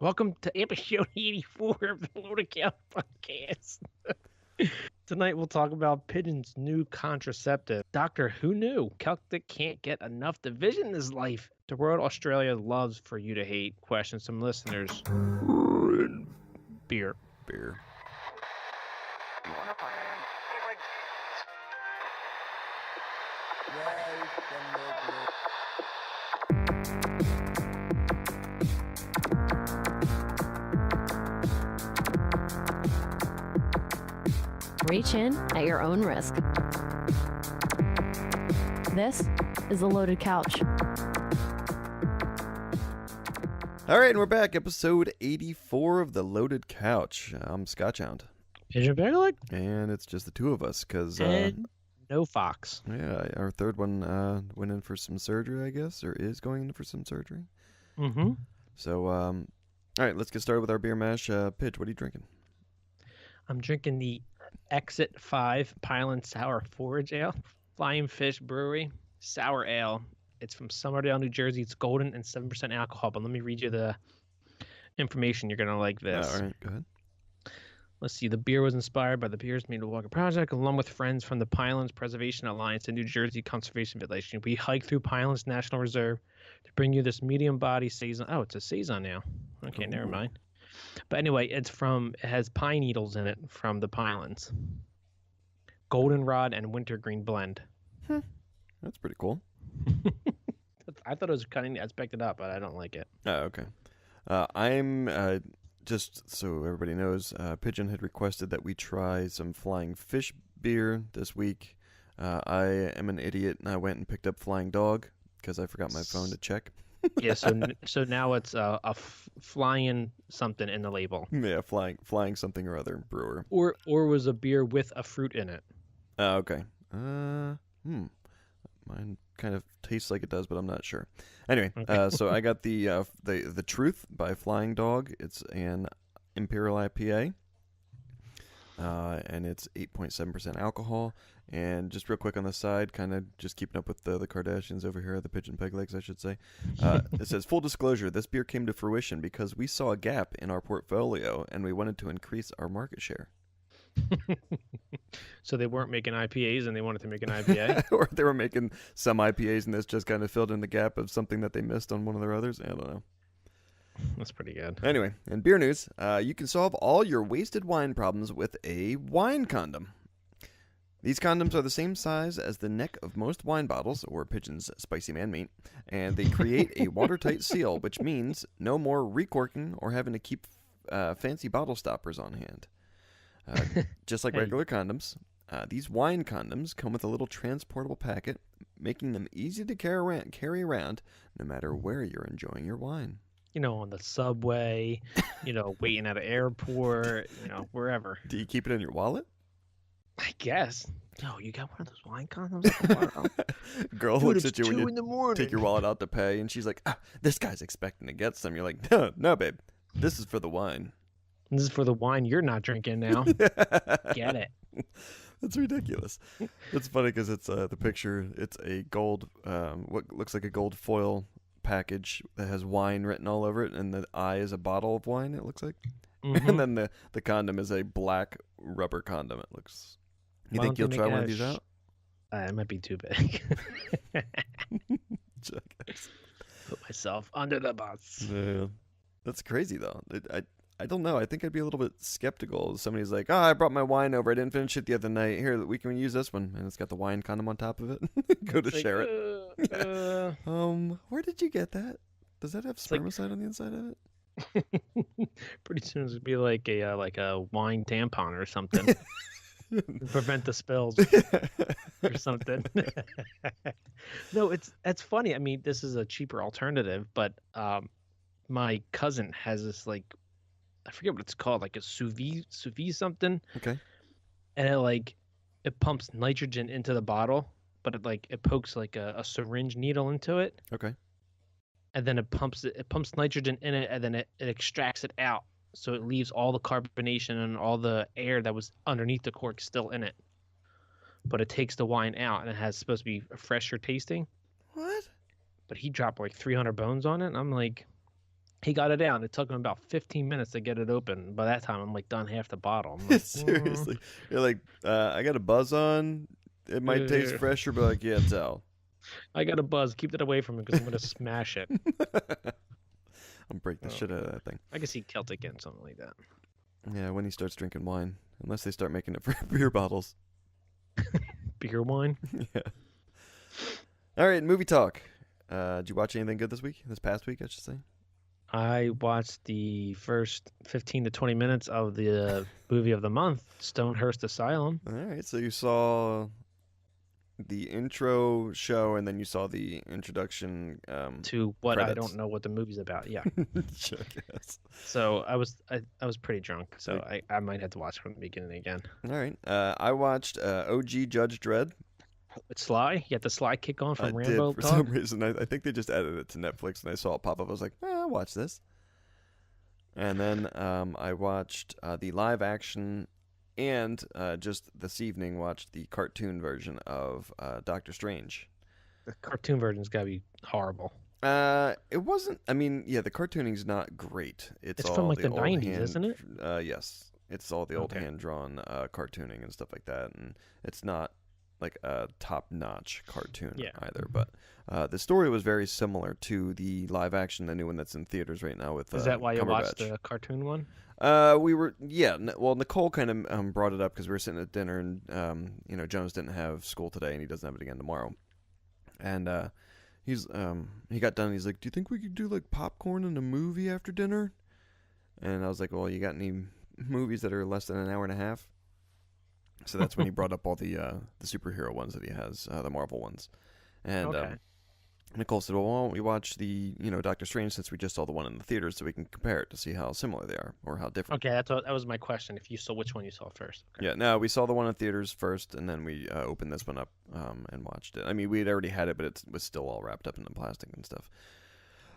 Welcome to episode 84 of the Loaded Couch podcast. Tonight we'll talk about Pigeon's new contraceptive. Doctor Who Knew? Celtic can't get enough division in his life. The world Australia loves for you to hate. Questions from listeners. Beer. Beer. Reach in at your own risk. This is the Loaded Couch. All right, and we're back. Episode 84 of the Loaded Couch. I'm Scotchhound. Pigeon Peggle? And it's just the two of us because, And no Fox. yeah, our third one went in for some surgery, I guess, or is going in for some surgery. Mm-hmm. So, all right, let's get started with our beer mash. Pitch, what are you drinking? I'm drinking the Exit 5 Pinelands Sour Forage Ale, Flying Fish Brewery, Sour Ale. It's from Somerdale, New Jersey. It's golden and 7% alcohol, but let me read you the information. You're going to like this. All right, go ahead. Let's see. The beer was inspired by the Beers Made to Walker Project, along with friends from the Pinelands Preservation Alliance and New Jersey Conservation Foundation. We hiked through Pinelands National Reserve to bring you this medium body saison. Oh, it's a saison now. Okay, never mind. But anyway, it has pine needles in it from the Pinelands. Goldenrod and wintergreen blend. That's pretty cool. I thought it was cutting. I picked it up, but I don't like it. Oh, okay. I'm just so everybody knows, Pigeon had requested that we try some Flying Fish beer this week. I am an idiot, and I went and picked up Flying Dog because I forgot my phone to check. Yeah, so now it's flying something in the label. Yeah, flying something or other brewer. Or was a beer with a fruit in it. Okay. Mine kind of tastes like it does, but I'm not sure. Anyway, Okay. so I got the Truth by Flying Dog. It's an Imperial IPA, and it's 8.7% alcohol. And just real quick on the side, kind of just keeping up with the Kardashians over here, the Pigeon Peg Legs, I should say. It says, full disclosure, this beer came to fruition because we saw a gap in our portfolio and we wanted to increase our market share. So they weren't making IPAs and they wanted to make an IPA. Or they were making some IPAs and this just kind of filled in the gap of something that they missed on one of their others. I don't know. That's pretty good. Anyway, in beer news, you can solve all your wasted wine problems with a wine condom. These condoms are the same size as the neck of most wine bottles, or Pigeon's spicy man meat, and they create a watertight seal, which means no more recorking or having to keep fancy bottle stoppers on hand. Just like regular condoms, these wine condoms come with a little transportable packet, making them easy to carry around no matter where you're enjoying your wine. You know, on the subway, waiting at an airport, wherever. Do you keep it in your wallet? I guess. Yo, you got one of those wine condoms I can borrow? Girl Dude, looks it's at you 2 when in you the morning. take your wallet out to pay, and she's like, this guy's expecting to get some. You're like, no, babe. This is for the wine. This is for the wine you're not drinking now. Get it. That's ridiculous. It's funny because it's the picture. It's a gold, what looks like a gold foil package that has wine written all over it, and the eye is a bottle of wine, it looks like. Mm-hmm. And then the condom is a black rubber condom, it looks. You think you'll try one of these out? It might be too big. Jackass. Put myself under the bus. Yeah. That's crazy, though. I don't know. I think I'd be a little bit skeptical. Somebody's like, I brought my wine over. I didn't finish it the other night. Here, we can use this one. And it's got the wine condom on top of it. Go to share it. Where did you get that? Does that have spermicide on the inside of it? Pretty soon it's gonna be like a wine tampon or something. Prevent the spills or something. No, it's funny. I mean, this is a cheaper alternative, but my cousin has this, like, I forget what it's called, like a sous vide something. Okay. And it pumps nitrogen into the bottle, but it pokes like a syringe needle into it. Okay. And then it pumps nitrogen in it, and then it extracts it out. So it leaves all the carbonation and all the air that was underneath the cork still in it. But it takes the wine out, and it has supposed to be fresher tasting. What? But he dropped like 300 bones on it, and I'm like, He got it out, and it took him about 15 minutes to get it open. By that time, I'm like done half the bottle. I'm like, Seriously. You're like, I got a buzz on. It might taste fresher, but I can't tell. I got a buzz. Keep that away from me because I'm going to smash it. I'm breaking the shit out of that thing. I can see Celtic getting something like that. Yeah, when he starts drinking wine. Unless they start making it for beer bottles. Beer wine? Yeah. All right, movie talk. Did you watch anything good this past week, I should say? I watched the first 15 to 20 minutes of the movie of the month, Stonehurst Asylum. All right, so you saw the intro show, and then you saw the introduction to what credits. I don't know what the movie's about. Yeah. Sure, yes. So I was pretty drunk, so I might have to watch from the beginning again. All right. I watched OG Judge Dredd. It's Sly. You got the Sly kick on from I Rambo. did. For some reason, I think they just added it to Netflix, and I saw it pop up. I was like, I'll watch this. And then I watched the live action, and just this evening watched the cartoon version of Doctor Strange. The cartoon version's got to be horrible. It wasn't. I mean, yeah, the cartooning's not great. It's all from like the old 90s, isn't it? Yes, it's all the old hand-drawn cartooning and stuff like that, and it's not like a top-notch cartoon either. But the story was very similar to the live-action, the new one that's in theaters right now with. Is that why you watched the cartoon one? We were, well, Nicole kind of brought it up because we were sitting at dinner, and Jonas didn't have school today, and he doesn't have it again tomorrow, and he got done. And he's like, "Do you think we could do like popcorn and a movie after dinner?" And I was like, "Well, you got any movies that are less than an hour and a half?" So that's when he brought up all the superhero ones that he has, the Marvel ones, and Nicole said, "Well, why don't we watch the Doctor Strange since we just saw the one in the theaters, so we can compare it to see how similar they are or how different." Okay, that was my question. If you saw which one you saw first. Okay. Yeah, no, we saw the one in theaters first, and then we opened this one up and watched it. I mean, we had already had it, but it was still all wrapped up in the plastic and stuff.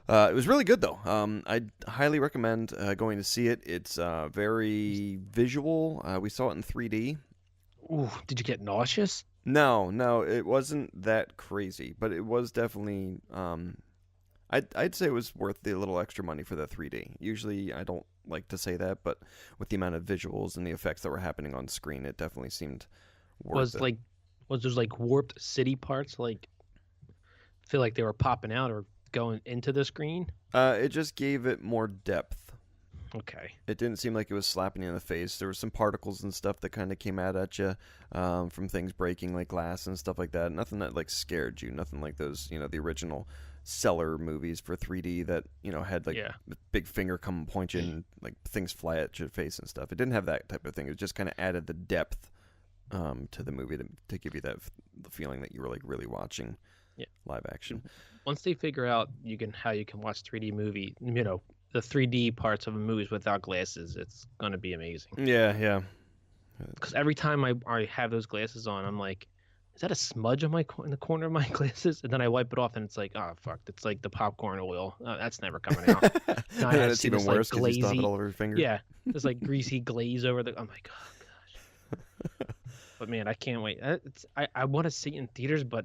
It was really good, though. I highly recommend going to see it. It's very visual. We saw it in 3D. Ooh, did you get nauseous? No, it wasn't that crazy, but it was definitely. I'd say it was worth the little extra money for the 3D. Usually, I don't like to say that, but with the amount of visuals and the effects that were happening on screen, it definitely seemed worth it. Was there like warped city parts? Like, feel like they were popping out or going into the screen? It just gave it more depth. Okay. It didn't seem like it was slapping you in the face. There were some particles and stuff that kind of came out at you from things breaking, like glass and stuff like that. Nothing that like scared you. Nothing like those, the original Cellar movies for 3D that had like the big finger come and point you and like things fly at your face and stuff. It didn't have that type of thing. It just kind of added the depth to the movie to give you the feeling that you were like really watching live action. Once they figure out how you can watch 3D movie, the 3D parts of movies without glasses, it's going to be amazing. Yeah. Because every time I have those glasses on, I'm like, is that a smudge on in the corner of my glasses? And then I wipe it off, and it's like, oh, fuck. It's like the popcorn oil. That's never coming out. Now and it's even worse because you still have it all over your finger. Yeah. There's like greasy glaze over the... I'm like, oh, gosh. But, man, I can't wait. I want to see it in theaters, but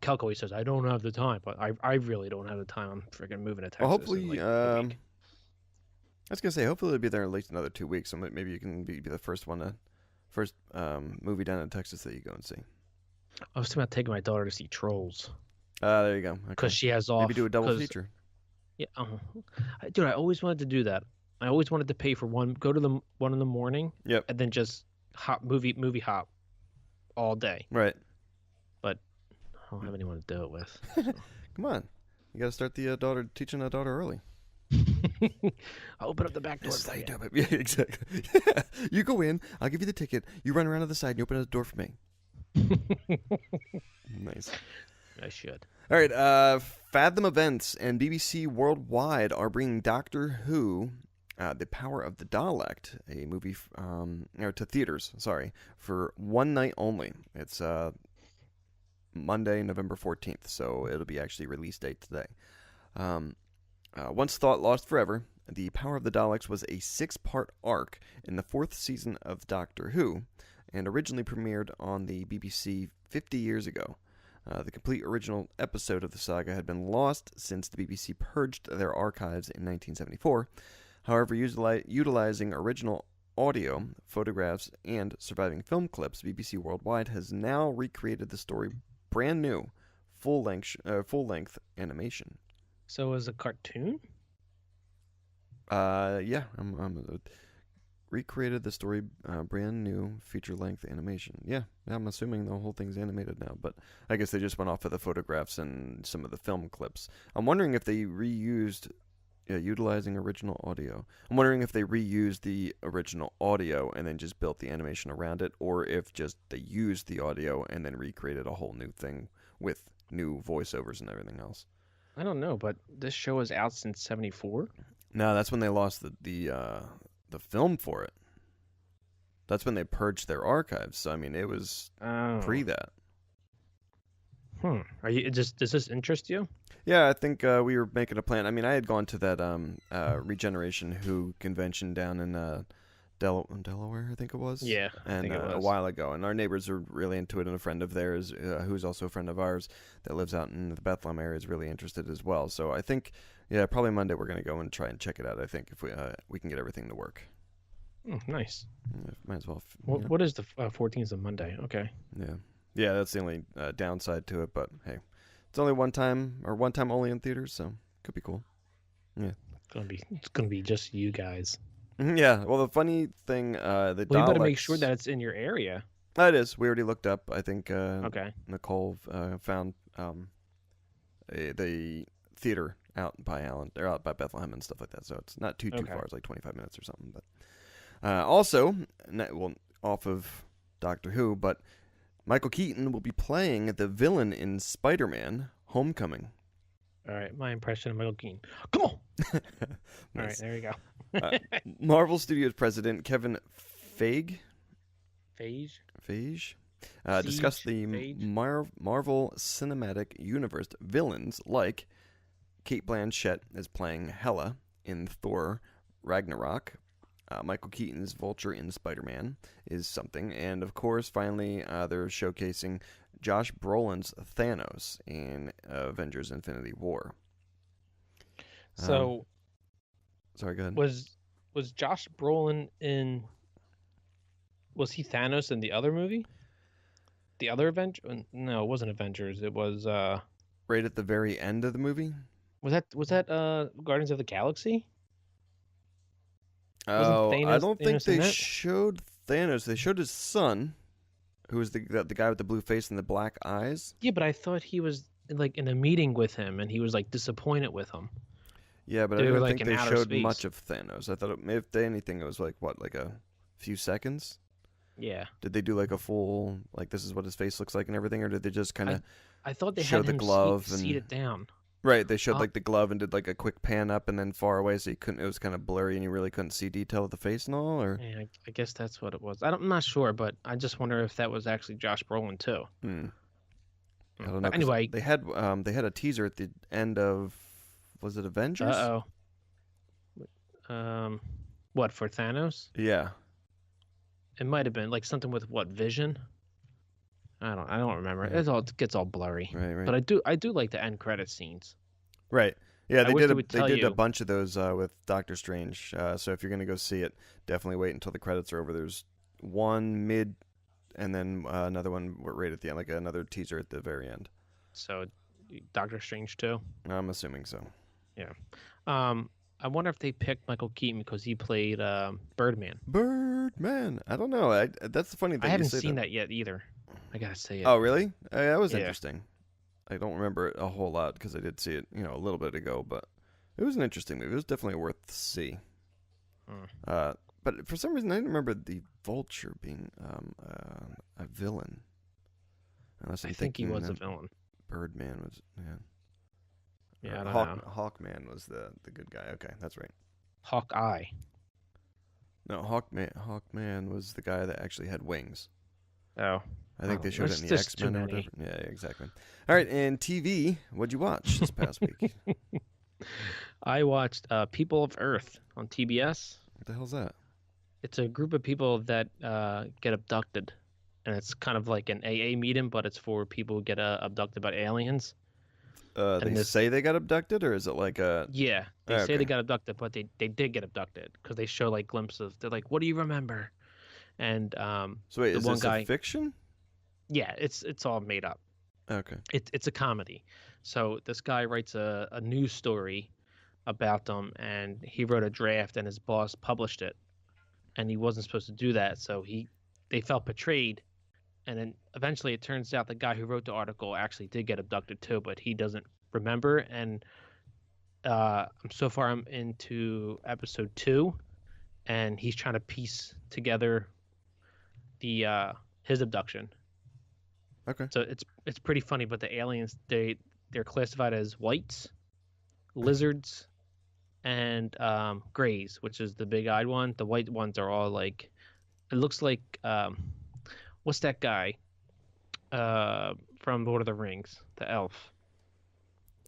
Kelk always says, I don't have the time, but I really don't have the time. I'm freaking moving to Texas. Well, hopefully, I was going to say, hopefully it'll be there in at least another 2 weeks, so maybe you can be the first movie down in Texas that you go and see. I was thinking about taking my daughter to see Trolls. There you go. Because she has off. Maybe do a double feature. Yeah. Dude, I always wanted to do that. I always wanted to pay for go to the one in the morning. Yep. And then just movie hop all day. Right. But I don't have anyone to do it with. So. Come on. You got to start teaching that daughter early. I'll open up the back door. This is how you do it. Yeah, exactly. You go in, I'll give you the ticket, you run around to the side and you open the door for me. Nice. I should. All right, Fathom Events and BBC Worldwide are bringing Doctor Who, The Power of the Dalek, a movie to theaters, for one night only. It's Monday, November 14th, so it'll be actually release date today. Once thought lost forever, The Power of the Daleks was a 6-part arc in the 4th season of Doctor Who, and originally premiered on the BBC 50 years ago. The complete original episode of the saga had been lost since the BBC purged their archives in 1974. However, utilizing original audio, photographs, and surviving film clips, BBC Worldwide has now recreated the story brand new, full-length animation. So is a cartoon? Yeah, I'm recreated the story brand new feature-length animation. Yeah, I'm assuming the whole thing's animated now, but I guess they just went off of the photographs and some of the film clips. I'm wondering if they reused, utilizing original audio. I'm wondering if they reused the original audio and then just built the animation around it, or if just they used the audio and then recreated a whole new thing with new voiceovers and everything else. I don't know, but this show is out since '74. No, that's when they lost the film for it. That's when they purged their archives. So I mean, it was pre that. Are you does this interest you? Yeah, I think we were making a plan. I mean, I had gone to that Regeneration Who convention down in Delaware, I think it was. Yeah, and I think it was. a while ago, and our neighbors are really into it, and a friend of theirs, who's also a friend of ours, that lives out in the Bethlehem area, is really interested as well. So I think, yeah, probably Monday we're gonna go and try and check it out. I think if we can get everything to work. Nice. Might as well. What is the 14th of Monday? Okay. Yeah, that's the only downside to it. But hey, it's only one time only in theaters, so could be cool. Yeah, It's gonna be just you guys. Yeah. Well, the funny thing, you better make sure that it's in your area. It is. We already looked up. I think. Okay. Nicole found the theater out by out by Bethlehem and stuff like that. So it's not too far. It's like 25 minutes or something. But also, off of Doctor Who, but Michael Keaton will be playing the villain in Spider-Man: Homecoming. All right, my impression of Michael Keaton. Come on. Nice. All right, there you go. Marvel Studios president Kevin Feige discussed the Marvel Cinematic Universe villains like Kate Blanchett is playing Hela in Thor Ragnarok. Michael Keaton's Vulture in Spider-Man is something. And, of course, finally, they're showcasing Josh Brolin's Thanos in Avengers Infinity War. So... sorry, go ahead. Was Josh Brolin in... Was he Thanos in the other movie? The other Avenger? No, it wasn't Avengers. It was... right at the very end of the movie? Was that Guardians of the Galaxy? Oh, Thanos, I don't think Thanos in they that? showed Thanos. They showed his son, who was the guy with the blue face and the black eyes. Yeah, but I thought he was like in a meeting with him, and he was like disappointed with him. Yeah, but They I were, don't like, think in they outer showed space. much of Thanos. I thought, if anything, it was like a few seconds. Yeah. Did they do like a full, like, this is what his face looks like and everything, or did they just kind of I thought they show had the him glove seat it down. Right, they showed like the glove and did like a quick pan up and then far away, so you couldn't. It was kind of blurry and you really couldn't see detail of the face and all. Or Yeah, I guess that's what it was. I'm not sure, but I just wonder if that was actually Josh Brolin too. I don't know. But 'cause anyway, they had a teaser at the end of, was it Avengers? What, for Thanos? Yeah. It might have been like something with what, Vision? I don't remember. Yeah. It gets all blurry. Right. But I do like the end credit scenes. Right. Yeah, I they wish did would they tell did you. a bunch of those with Doctor Strange. So if you're gonna go see it, definitely wait until the credits are over. There's one mid, and then another one right at the end, like another teaser at the very end. So, Doctor Strange too. I'm assuming so. Yeah. I wonder if they picked Michael Keaton because he played Birdman. Birdman. I don't know. That's the funny thing. I haven't you say seen that yet either. I gotta say it. Oh, really? That was Yeah. interesting. I don't remember it a whole lot because I did see it, a little bit ago. But it was an interesting movie. It was definitely worth to see. But for some reason, I didn't remember the Vulture being a villain. Unless I think he was a villain. Birdman was, yeah. Yeah, I don't know. Hawkman was the good guy. Okay, that's right. Hawkeye. No, Hawkman was the guy that actually had wings. Oh. I think they showed it there's in the just too X-Men or many. whatever. Yeah, exactly. All right, and TV, what'd you watch this past week? I watched People of Earth on TBS. What the hell's that? It's a group of people that get abducted. and it's kind of like an AA meeting, but it's for people who get abducted by aliens. They say they got abducted, or is it like a? Yeah, they say Okay. they got abducted, but they did get abducted because they show like glimpses. They're like, "What do you remember?" And So wait, the is one this guy, a fiction? yeah, it's all made up. Okay. It's a comedy. So this guy writes a news story about them, and he wrote a draft, and his boss published it, and he wasn't supposed to do that. So they felt betrayed, and then eventually it turns out the guy who wrote the article actually did get abducted too, but he doesn't remember. And so far I'm into episode 2, and he's trying to piece together the his abduction. Okay. So it's pretty funny, but the aliens they're classified as whites, lizards, and grays, which is the big-eyed one. The white ones are all like, it looks like what's that guy from Lord of the Rings, the elf?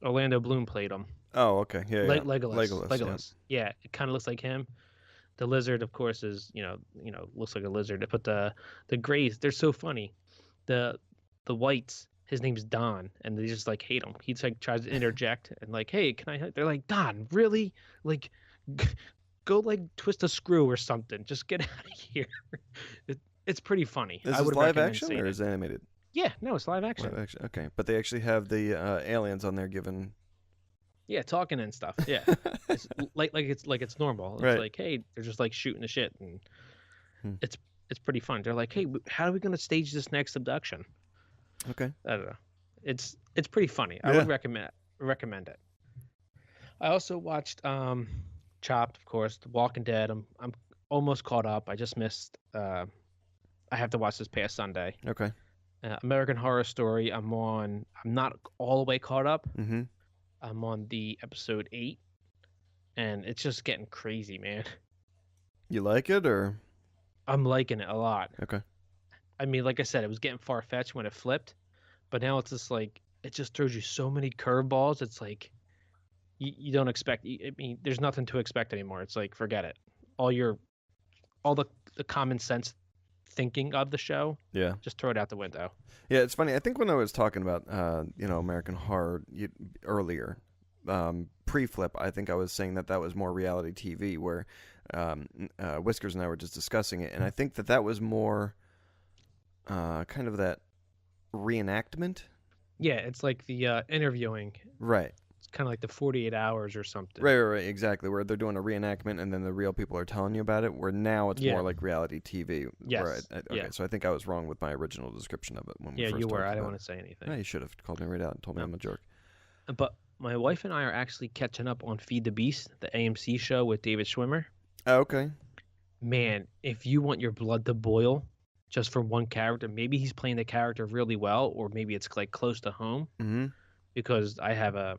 Orlando Bloom played him. Oh, okay. Yeah, yeah. Legolas. Legolas. Yeah, it kind of looks like him. The lizard, of course, is looks like a lizard. But the grays, they're so funny. The whites, his name's Don, and they just like hate him. He's like tries to interject and like, hey, can I? They're like, Don, really? Like, go like twist a screw or something. Just get out of here. It's pretty funny. Is I this would live recommend action seeing or it. is it animated? Yeah, no, it's live action. Live action. Okay, but they actually have the aliens on there giving. Yeah, talking and stuff. Yeah, it's like it's normal. It's Right. like, hey, they're just like shooting the shit, and Hmm. it's pretty fun. They're like, hey, how are we gonna stage this next abduction? Okay. I don't know. It's pretty funny. I Yeah. would recommend it. I also watched Chopped, of course, The Walking Dead. I'm almost caught up. I just missed. I have to watch this past Sunday. Okay. American Horror Story. I'm not all the way caught up. Mm-hmm. I'm on the episode 8, and it's just getting crazy, man. You like it or? I'm liking it a lot. Okay. I mean, like I said, it was getting far-fetched when it flipped, but now it's just like, it just throws you so many curveballs. It's like, you don't expect, I mean, there's nothing to expect anymore. It's like, forget it. All the common sense thinking of the show, Yeah. just throw it out the window. Yeah, it's funny. I think when I was talking about, American Horror earlier, pre-flip, I think I was saying that was more reality TV, where Whiskers and I were just discussing it, and I think that was more kind of that reenactment. Yeah, it's like the interviewing. Right. It's kind of like the 48 Hours or something. Right, exactly. Where they're doing a reenactment, and then the real people are telling you about it. Where now it's more like reality TV. Yes. Okay, Yeah. so I think I was wrong with my original description of it when we Yeah, first you were. talked I didn't about want to say anything. No, you should have called me right out and told me No. I'm a jerk. But my wife and I are actually catching up on Feed the Beast, the AMC show with David Schwimmer. Oh, okay. Man, if you want your blood to boil just for one character, maybe he's playing the character really well, or maybe it's like close to home. Mm-hmm. Because I have a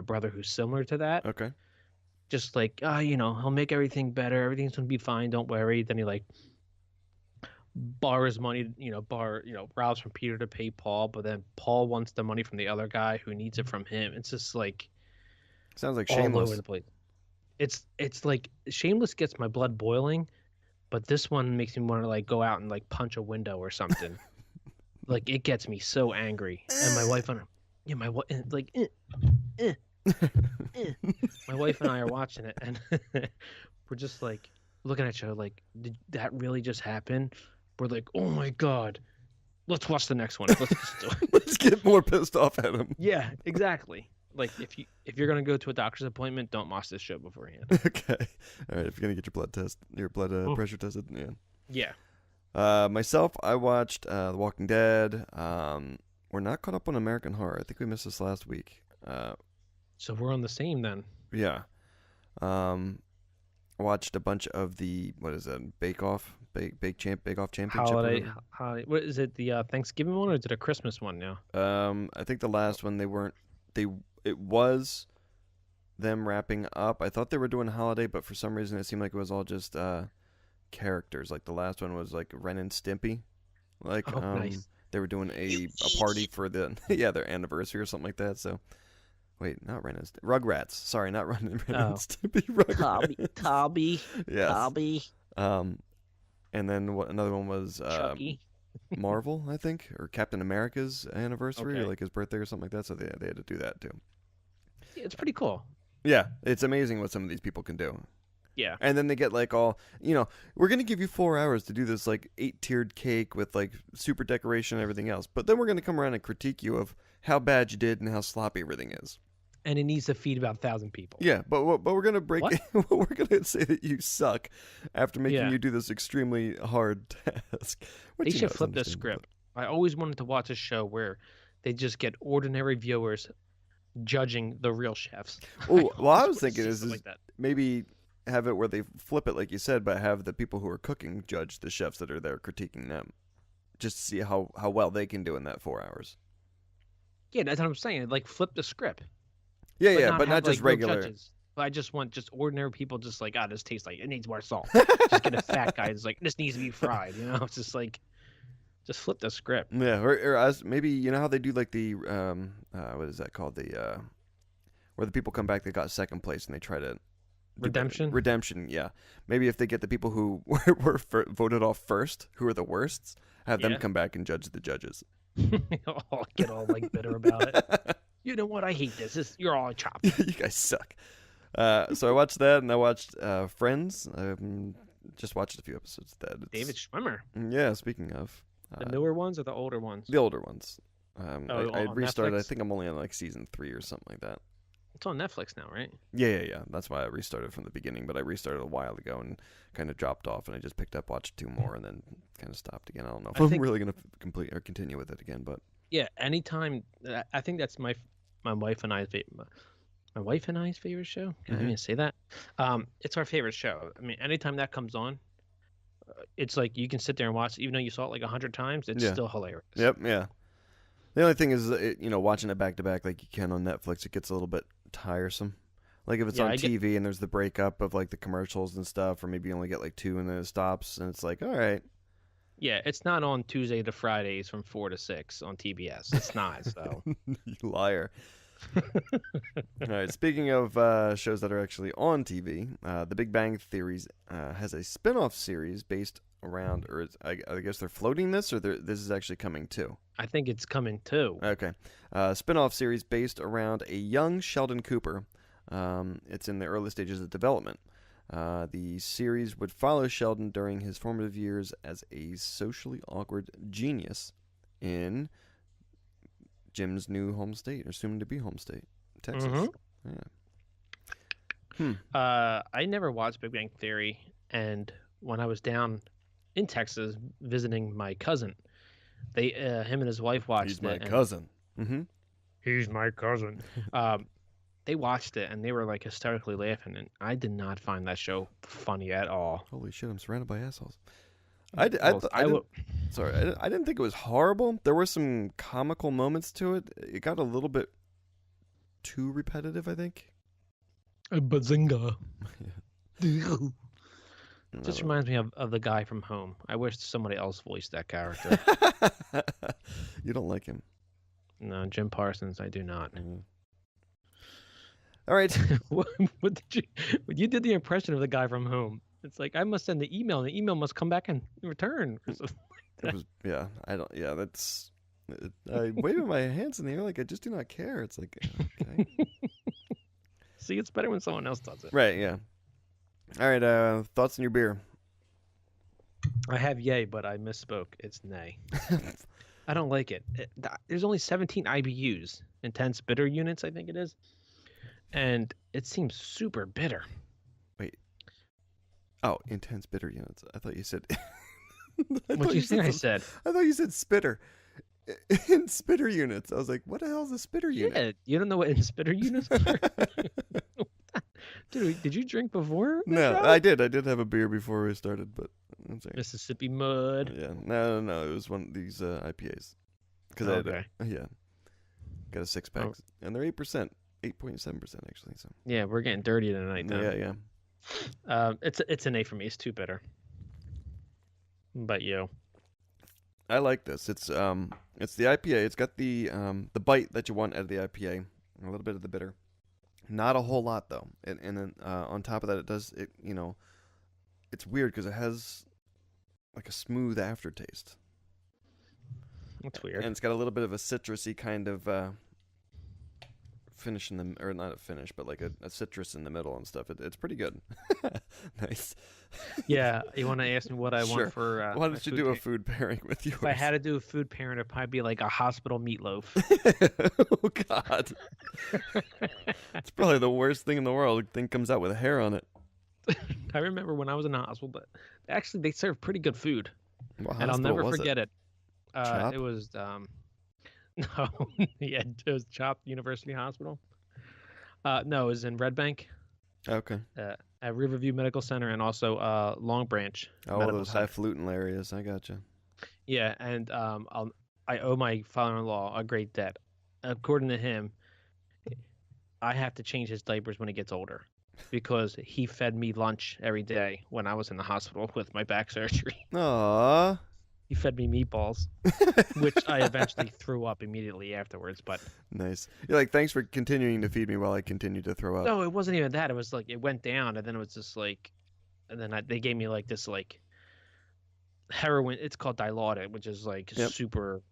brother who's similar to that. Okay. Just like, he'll make everything better. Everything's gonna be fine. Don't worry. Then he like borrows money, robs from Peter to pay Paul, but then Paul wants the money from the other guy who needs it from him. It's just like Sounds like all Shameless. over the place. It's like Shameless gets my blood boiling, but this one makes me want to like go out and like punch a window or something. Like it gets me so angry. And my wife my wife and I are watching it, and we're just like looking at each other like, did that really just happen? We're like, oh my god, let's watch the next one. Let's get more pissed off at him. Yeah, exactly. Like if you're gonna go to a doctor's appointment, don't watch this show beforehand. Okay. All right. If you're gonna get your blood pressure tested, yeah. Yeah. Myself, I watched The Walking Dead. We're not caught up on American Horror. I think we missed this last week. So we're on the same then. Yeah. I watched a bunch of the Bake Off Championship. Holiday. What is it? The Thanksgiving one, or is it a Christmas one now? I think the last one it was them wrapping up. I thought they were doing holiday, but for some reason it seemed like it was all just characters. Like the last one was like Ren and Stimpy. Like nice. They were doing a party for their anniversary or something like that. So wait, not Ren and Rugrats. Sorry, not Ren and Stimpy. Rugrats. Tobby. Yes. Tobby. And then another one was Chucky. Marvel, I think, or Captain America's anniversary, or Okay. like his birthday or something like that. So they had to do that too. Yeah, it's pretty cool. Yeah, it's amazing what some of these people can do. Yeah. And then they get like all, we're going to give you 4 hours to do this like 8-tiered cake with like super decoration and everything else. But then we're going to come around and critique you of how bad you did and how sloppy everything is. And it needs to feed about 1,000 people. Yeah, but we're going to break What? it. We're going to say that you suck after making Yeah. you do this extremely hard task. They should flip the script. I always wanted to watch a show where they just get ordinary viewers judging the real chefs. Oh, well, I was always wanted to thinking see is something like that. maybe have it where they flip it like you said, but have the people who are cooking judge the chefs that are there critiquing them, just to see how well they can do in that 4 hours. Yeah, that's what I'm saying. Like flip the script. Yeah, yeah, but have, not just like, regular. No judges. But I just want just ordinary people, just like, this tastes like it needs more salt. Just get a fat guy that's like, this needs to be fried. It's just like, just flip the script. Yeah, or as maybe you know how they do like the what is that called, the where the people come back that got second place and they try to Redemption. Redemption, yeah. Maybe if they get the people who were voted off first, who are the worsts, have them Yeah. come back and judge the judges. Get all like bitter about it. You know what? I hate this. You're all chopped. You guys suck. So I watched that, and I watched Friends. I just watched a few episodes of that. David Schwimmer. Yeah, speaking of. The newer ones or the older ones? The older ones. I on restarted. I Netflix? think I'm only on like season 3 or something like that. It's on Netflix now, right? Yeah. That's why I restarted from the beginning, but I restarted a while ago and kind of dropped off, and I just picked up, watched 2 more, and then kind of stopped again. I don't know if I I'm think- really going to complete or continue with it again, but Yeah. Anytime. I think that's my wife and I's my wife and I's favorite show. Can I even say that? It's our favorite show. I mean, anytime that comes on, it's like you can sit there and watch, even though you saw it like 100 times. It's Yeah. still hilarious. Yep, yeah. The only thing is, watching it back to back like you can on Netflix, it gets a little bit tiresome. Like if it's Yeah, on I get- TV and there's the breakup of like the commercials and stuff, or maybe you only get like 2 and then it stops, and it's like, all right. Yeah, it's not on Tuesday to Fridays from 4 to 6 on TBS. It's not. So You liar. All right, speaking of shows that are actually on TV, The Big Bang Theory has a spin-off series based around, or I guess they're floating this, or this is actually coming too. I think it's coming too. Okay. Spin-off series based around a young Sheldon Cooper. It's in the early stages of development. The series would follow Sheldon during his formative years as a socially awkward genius in Jim's new home state, or soon to be home state, Texas. Mhm. Yeah. I never watched Big Bang Theory, and when I was down in Texas visiting my cousin, him and his wife watched He's it. my and- cousin. Mm-hmm. He's my cousin. They watched it and they were like hysterically laughing, and I did not find that show funny at all. Holy shit! I'm surrounded by assholes. Well, I would- Sorry, I didn't think it was horrible. There were some comical moments to it. It got a little bit too repetitive, I think. Bazinga. No. Just reminds me of the guy from Home. I wish somebody else voiced that character. You don't like him. No, Jim Parsons, I do not. All right. what did you? You did the impression of the guy from Home. It's like I must send the email, and the email must come back in return. or something. It was, yeah, I don't, yeah, that's, I wave my hands in the air like I just do not care. It's like, okay. See, it's better when someone else does it. Right, yeah. All right, thoughts on your beer? I have yay, but I misspoke. It's nay. I don't like it. There's only 17 IBUs, intense bitter units, I think it is. And it seems super bitter. Oh, intense bitter units. I thought you said. What do you think I said? I thought you said spitter. In spitter units. I was like, what the hell is a spitter unit? Yeah, you don't know what spitter units are? Dude, did you drink before? the No, show? I did. I did have a beer before we started, but I'm saying, Mississippi mud. yeah, no. It was one of these IPAs. Because Okay. yeah, got a 6-pack, Oh. and they're 8%, 8.7% actually. So Yeah, we're getting dirty tonight. Then. yeah. It's an A for me. It's too bitter. But you. I like this. It's the IPA. It's got the bite that you want out of the IPA, and a little bit of the bitter. Not a whole lot though. And then on top of that, it's weird because it has like a smooth aftertaste. That's weird. And it's got a little bit of a citrusy kind of finish in the, or not a finish, but like a citrus in the middle and stuff. It's pretty good. Nice. Yeah, you want to ask me what I Sure. want for? Why my don't you food do a pa- food pairing with yours? If I had to do a food pairing, it'd probably be like a hospital meatloaf. Oh God. It's probably the worst thing in the world. Thing comes out with hair on it. I remember when I was in the hospital, but actually they serve pretty good food, What and I'll hospital never was forget it. Chop? It was no, yeah, it was Chop University Hospital. No, it was in Red Bank, Okay. at Riverview Medical Center, and also Long Branch Oh, Medical those Center. highfalutin areas. I gotcha. Yeah, and I owe my father-in-law a great debt. According to him, I have to change his diapers when he gets older because he fed me lunch every day when I was in the hospital with my back surgery. Aww. He fed me meatballs, which I eventually threw up immediately afterwards. But Nice. You're like, thanks for continuing to feed me while I continue to throw up. no, it wasn't even that. It was like it went down, and then it was just like, and then they gave me like this like heroin. It's called Dilaudid, which is like Yep. super,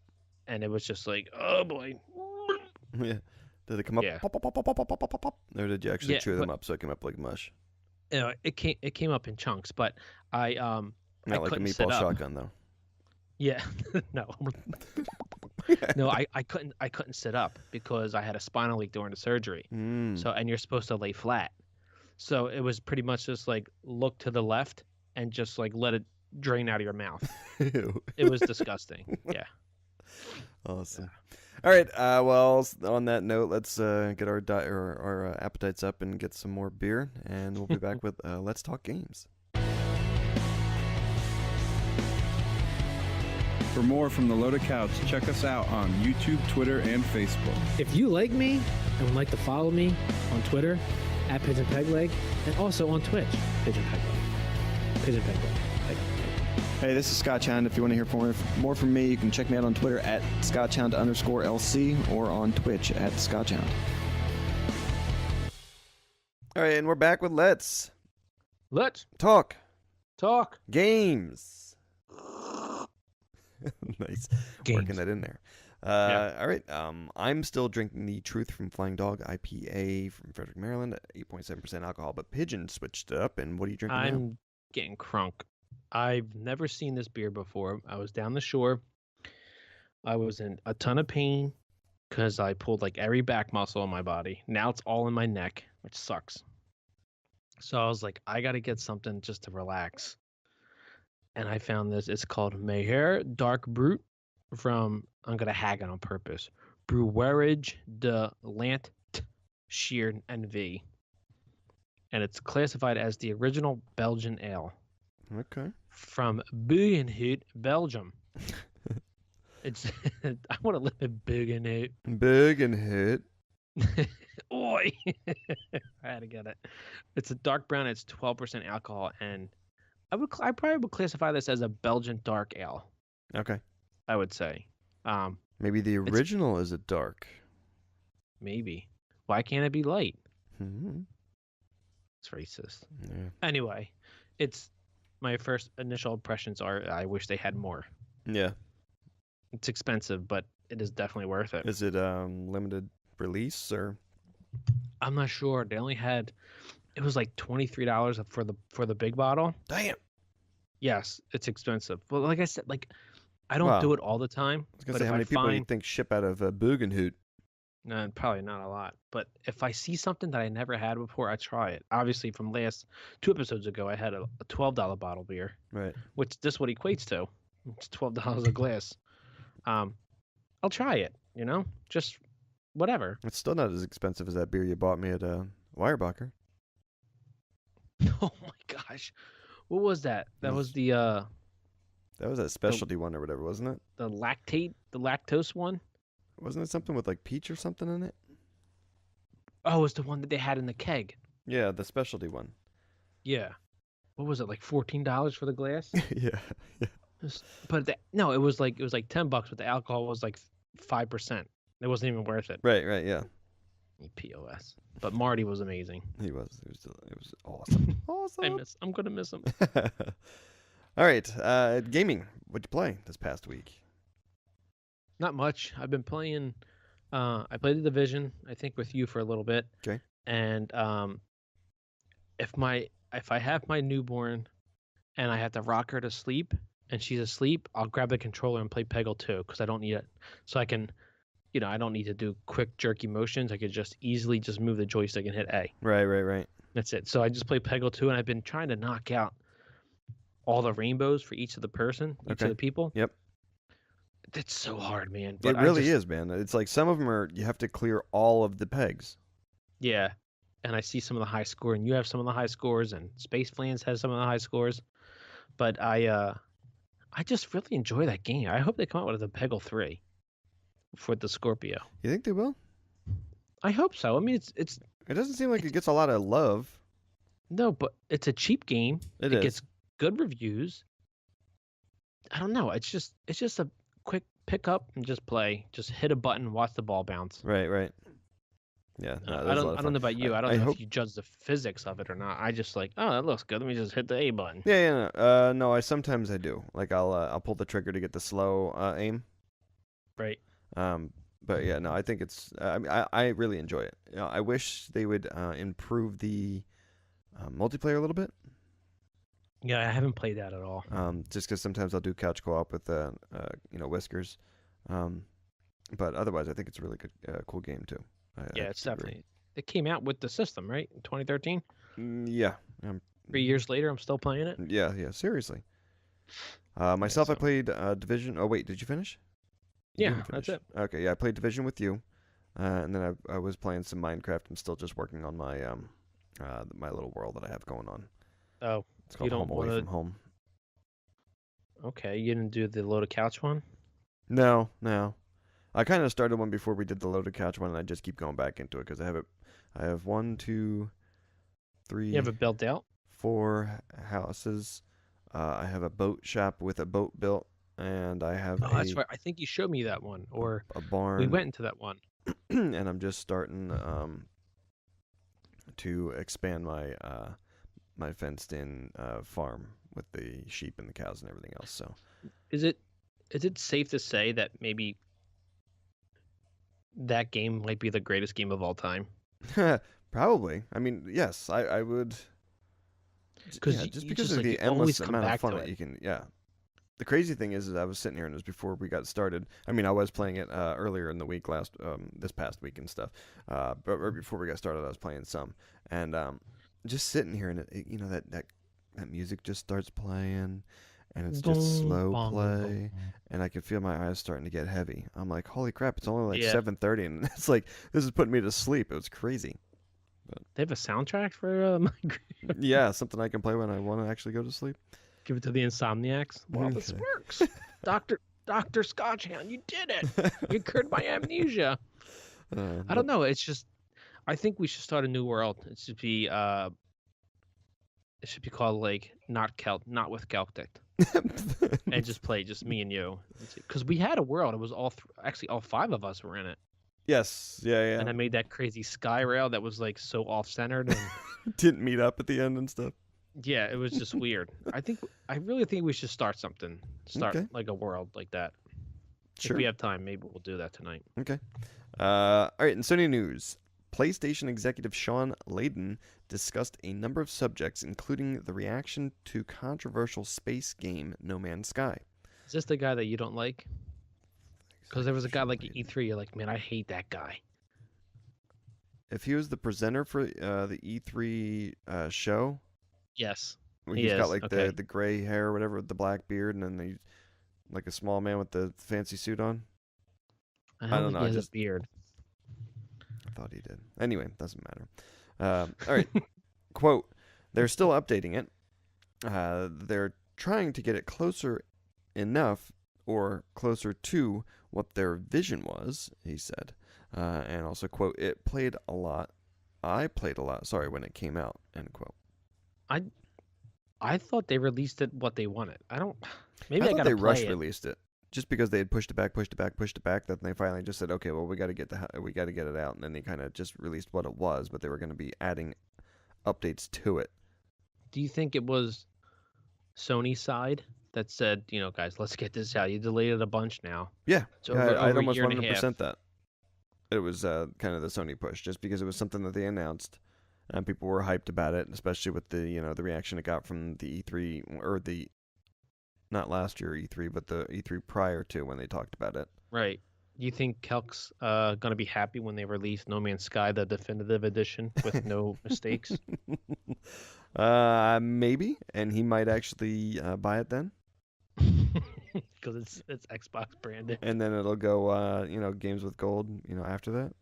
and it was just like, oh boy. Yeah. Did it come up? Yeah. Pop, pop, pop, pop, pop, pop, pop, pop? Or did you actually Yeah, chew them but- up so it came up like mush? You know, it came up in chunks, but I Not like a couldn't sit meatball up. shotgun though. Yeah, no, no, I couldn't sit up because I had a spinal leak during the surgery. Mm. So, and you're supposed to lay flat. So it was pretty much just like look to the left and just like let it drain out of your mouth. Ew. It was disgusting. Yeah. Awesome. All right. Well, on that note, let's get our appetites up and get some more beer, and we'll be back with Let's Talk Games. For more from the Loaded Couch, check us out on YouTube, Twitter, and Facebook. If you like me and would like to follow me on Twitter at Pigeon Peg Leg and also on Twitch, Pigeon Peg Leg. Pigeon Peg Leg. Hey, this is Scotchhound. If you want to hear more from me, you can check me out on Twitter at Scotchhound_LC or on Twitch at Scotchhound. All right, and we're back with Let's Let's Talk talk. Games. Nice. Working Games. that in there. Yeah. All right. I'm still drinking the Truth from Flying Dog IPA from Frederick, Maryland, at 8.7% alcohol, but Pigeon switched it up. And what are you drinking now? I'm getting crunk. I've never seen this beer before. I was down the shore. I was in a ton of pain because I pulled like every back muscle in my body. Now it's all in my neck, which sucks. So I was like, I got to get something just to relax. And I found this. It's called Malheur Dark Brut from, I'm going to hag it on purpose, Brewing de Landtsheer NV. And it's classified as the original Belgian ale Okay. from Bugenhout, Belgium. It's I want to live in Bugenhout. Big and hit. Oi! I had to get it. It's a dark brown. It's 12% alcohol, and I probably would classify this as a Belgian dark ale. Okay. I would say, Maybe the original is a dark. maybe. Why can't it be light? Mm-hmm. It's racist. Yeah. Anyway, it's my first initial impressions are I wish they had more. Yeah. It's expensive, but it is definitely worth it. Is it limited release or? I'm not sure. They only had it was like $23 for the big bottle. Damn. Yes, it's expensive. But like I said, like I don't do Wow. it all the time. I was gonna But say, if how I many people do you find think ship out of Bugenhout? no, probably not a lot. But if I see something that I never had before, I try it. Obviously, from last 2 episodes ago, I had a $12 bottle beer, Right. which this what equates to. It's $12 a glass. I'll try it. You know, just whatever. It's still not as expensive as that beer you bought me at Weyerbacher. Oh my gosh, what was that? That was the That was that specialty one or whatever, wasn't it? the lactose one. Wasn't it something with like peach or something in it? Oh, it was the one that they had in the keg. Yeah, the specialty one. Yeah. What was it, like $14 for the glass? Yeah. But no, it was like $10, but the alcohol was like 5%. It wasn't even worth it. Right. Yeah. POS. But Marty was amazing. He was. It was awesome. Awesome. I'm gonna miss him. All right. Gaming. What'd you play this past week? Not much. I've been playing. I played the Division, I think, with you for a little bit. Okay. And if I have my newborn and I have to rock her to sleep and she's asleep, I'll grab the controller and play Peggle 2 because I don't need it. So I can, I don't need to do quick jerky motions. I could just easily just move the joystick and hit A. Right. That's it. So I just play Peggle 2, and I've been trying to knock out all the rainbows for each of the people. Yep. It's so hard, man. It really is, man. It's like some of them you have to clear all of the pegs. Yeah. And I see some of the high score, and you have some of the high scores, and Space Flans has some of the high scores. But I just really enjoy that game. I hope they come out with a Peggle 3 for the Scorpio. You think they will? I hope so. I mean, it's. It doesn't seem like it gets a lot of love. No, but it's a cheap game. It gets good reviews. I don't know. It's just a quick pick up and just play. Just hit a button, watch the ball bounce. Right. Yeah. I don't know about you. I don't know if you judge the physics of it or not. I just like, oh, that looks good. Let me just hit the A button. Yeah. No, I sometimes do. Like I'll pull the trigger to get the slow aim. Right. But yeah, no, I think it's. I really enjoy it. I wish they would improve the multiplayer a little bit. Yeah, I haven't played that at all. Just because sometimes I'll do couch co-op with Whiskers. But otherwise, I think it's a really good, cool game too. It's definitely. It came out with the system, right? In 2013. Yeah. 3 years later, I'm still playing it. Yeah. Seriously. Myself, I played Division. Oh wait, did you finish? Yeah, that's it. Okay, yeah, I played Division with you, and then I was playing some Minecraft. I'm still just working on my my little world that I have going on. Oh, it's called Home Away from Home. Okay, you didn't do the loaded couch one? No. I kind of started one before we did the loaded couch one, and I just keep going back into it because I have 1, 2, 3. You have it built out? 4 houses. I have a boat shop with a boat built. And I have that's right. I think you showed me that one, or a barn. We went into that one. And I'm just starting to expand my my fenced-in farm with the sheep and the cows and everything else. So, is it safe to say that maybe that game might be the greatest game of all time? Probably. I mean, yes, I would. Just because of the endless amount of fun that you can. Yeah. The crazy thing is I was sitting here, and it was before we got started. I mean, I was playing it earlier in the week, this past week and stuff. But right before we got started, I was playing some, and just sitting here, and that music just starts playing, and it's just slow play, and I can feel my eyes starting to get heavy. I'm like, holy crap! It's only like 7:30, and it's like this is putting me to sleep. It was crazy. But they have a soundtrack for Minecraft. Yeah, something I can play when I want to actually go to sleep. Give it to the insomniacs. Well, this works. Dr. Scotchhound, you did it. You cured my amnesia. I don't know. It's just, I think we should start a new world. It should be called like not with Celtic, and just play just me and you. Because we had a world. It was actually all 5 of us were in it. Yes. Yeah. And I made that crazy sky rail that was like so off-centered and didn't meet up at the end and stuff. Yeah, it was just weird. I really think we should start something. Like a world like that. Sure. If we have time, maybe we'll do that tonight. Okay. All right, in Sony news, PlayStation executive Shawn Layden discussed a number of subjects, including the reaction to controversial space game No Man's Sky. Is this the guy that you don't like? Because there was a guy like at E3, you're like, man, I hate that guy. If he was the presenter for the E3 show... Yes. He's got like the gray hair or whatever with the black beard, and then he's like a small man with the fancy suit on. I don't know. He has a beard. I thought he did. Anyway, doesn't matter. All right. Quote, they're still updating it. They're trying to get it closer enough or closer to what their vision was, he said. And also, quote, it played a lot. I played a lot, when it came out, end quote. I thought they released it what they wanted. I thought they rush released it just because they had pushed it back. That they finally just said, okay, well we got to get it out, and then they kind of just released what it was, but they were going to be adding updates to it. Do you think it was Sony's side that said, guys, let's get this out. You delayed it a bunch now. Yeah, So yeah, over I'd a almost year and a half. 100% that. It was kind of the Sony push, just because it was something that they announced, and people were hyped about it, especially with the the reaction it got from the E3 or the not last year E3, but the E3 prior to when they talked about it. Right. You think Kelk's gonna be happy when they release No Man's Sky, the definitive edition with no mistakes? Maybe, and he might actually buy it then. Because it's Xbox branded. And then it'll go, games with gold, after that.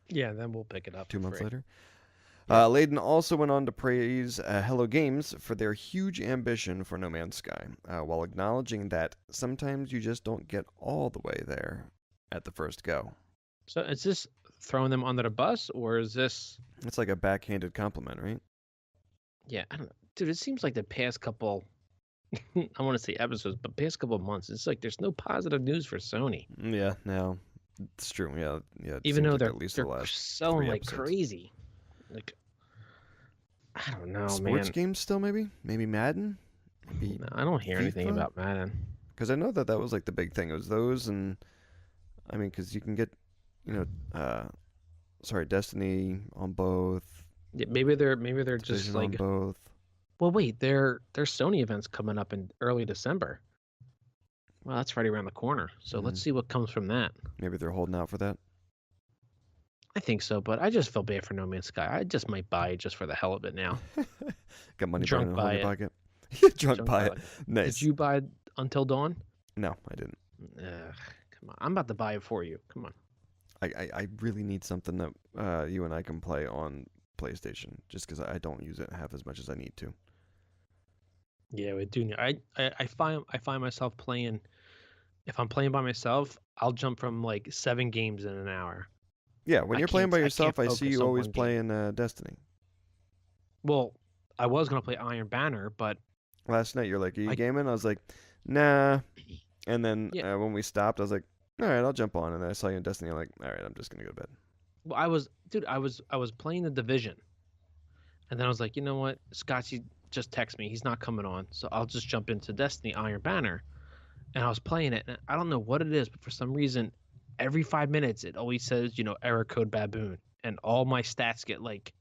Yeah, then we'll pick it up 2 months free. later. Layden also went on to praise Hello Games for their huge ambition for No Man's Sky, while acknowledging that sometimes you just don't get all the way there at the first go. So is this throwing them under the bus, or is this? It's like a backhanded compliment, right? Yeah, I don't know, dude. It seems like the past couple, I want to say episodes, but past couple of months, it's like there's no positive news for Sony. Yeah, no, it's true. Yeah. It Even though seems like they're at least the last selling 3 like episodes. crazy. Like, I don't know, Sports man. games still, maybe Madden. Maybe No, I don't hear anything FIFA? about Madden. Because I know that was like the big thing. It was those, and I mean, because you can get, Destiny on both. Yeah, maybe they're just Division like. on both. Well, wait, there's Sony events coming up in early December. Well, that's right around the corner. So let's see what comes from that. Maybe they're holding out for that. I think so, but I just feel bad for No Man's Sky. I just might buy it just for the hell of it now. Got money Drunk burning in by your it. pocket. Drunk by it. Nice. Did you buy Until Dawn? No, I didn't. Ugh, come on. I'm about to buy it for you. Come on. I really need something that you and I can play on PlayStation, just because I don't use it half as much as I need to. Yeah, we do. I find myself playing. If I'm playing by myself, I'll jump from like 7 games in an hour. Yeah, when I you're playing by can't yourself, I see focus you on always one game. playing Destiny. Well, I was gonna play Iron Banner, but Last night you're like, "Are you gaming?" I was like, "Nah." And then Yeah. when we stopped, I was like, "All right, I'll jump on." And then I saw you in Destiny. I'm like, "All right, I'm just gonna go to bed." well, I was playing the Division, and then I was like, you know what, Scotchy just texted me. He's not coming on, so I'll just jump into Destiny Iron Banner, and I was playing it, and I don't know what it is, but for some reason, every 5 minutes it always says, error code baboon, and all my stats get like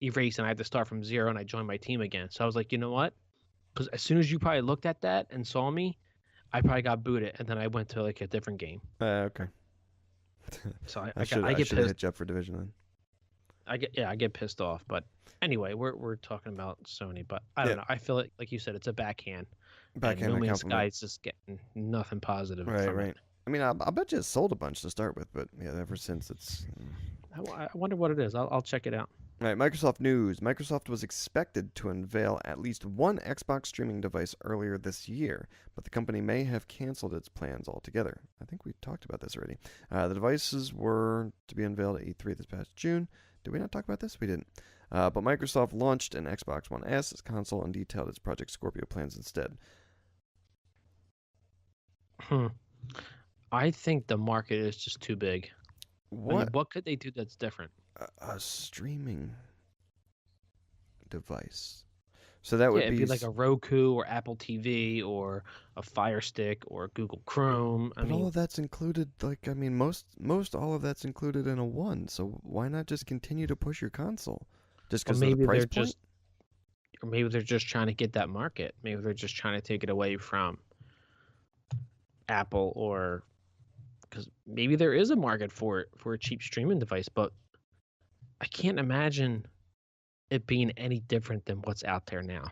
erased, and I have to start from 0, and I join my team again. So I was like, you know what? Because as soon as you probably looked at that and saw me, I probably got booted, and then I went to like a different game. Okay. So I should I have get pissed. hit you up for Division then. I get pissed off. But anyway, we're talking about Sony, but I don't know. I feel like you said, it's a backhand. Backhand No Man's Sky compliment. is just getting nothing positive. Right, from right. It. I mean, I bet you it sold a bunch to start with, but yeah, ever since it's. I wonder what it is. I'll check it out. All right, Microsoft news. Microsoft was expected to unveil at least one Xbox streaming device earlier this year, but the company may have canceled its plans altogether. I think we talked about this already. The devices were to be unveiled at E3 this past June. Did we not talk about this? We didn't. But Microsoft launched an Xbox One S console and detailed its Project Scorpio plans instead. I think the market is just too big. What? I mean, what could they do that's different? A streaming device. So that would it'd be like a Roku or Apple TV or a Fire Stick or Google Chrome. But all of that's included. Like, I mean, most all of that's included in a One. So why not just continue to push your console? Just because of the price point? Or maybe they're just trying to get that market. Maybe they're just trying to take it away from Apple, or because maybe there is a market for it, for a cheap streaming device, but I can't imagine it being any different than what's out there now.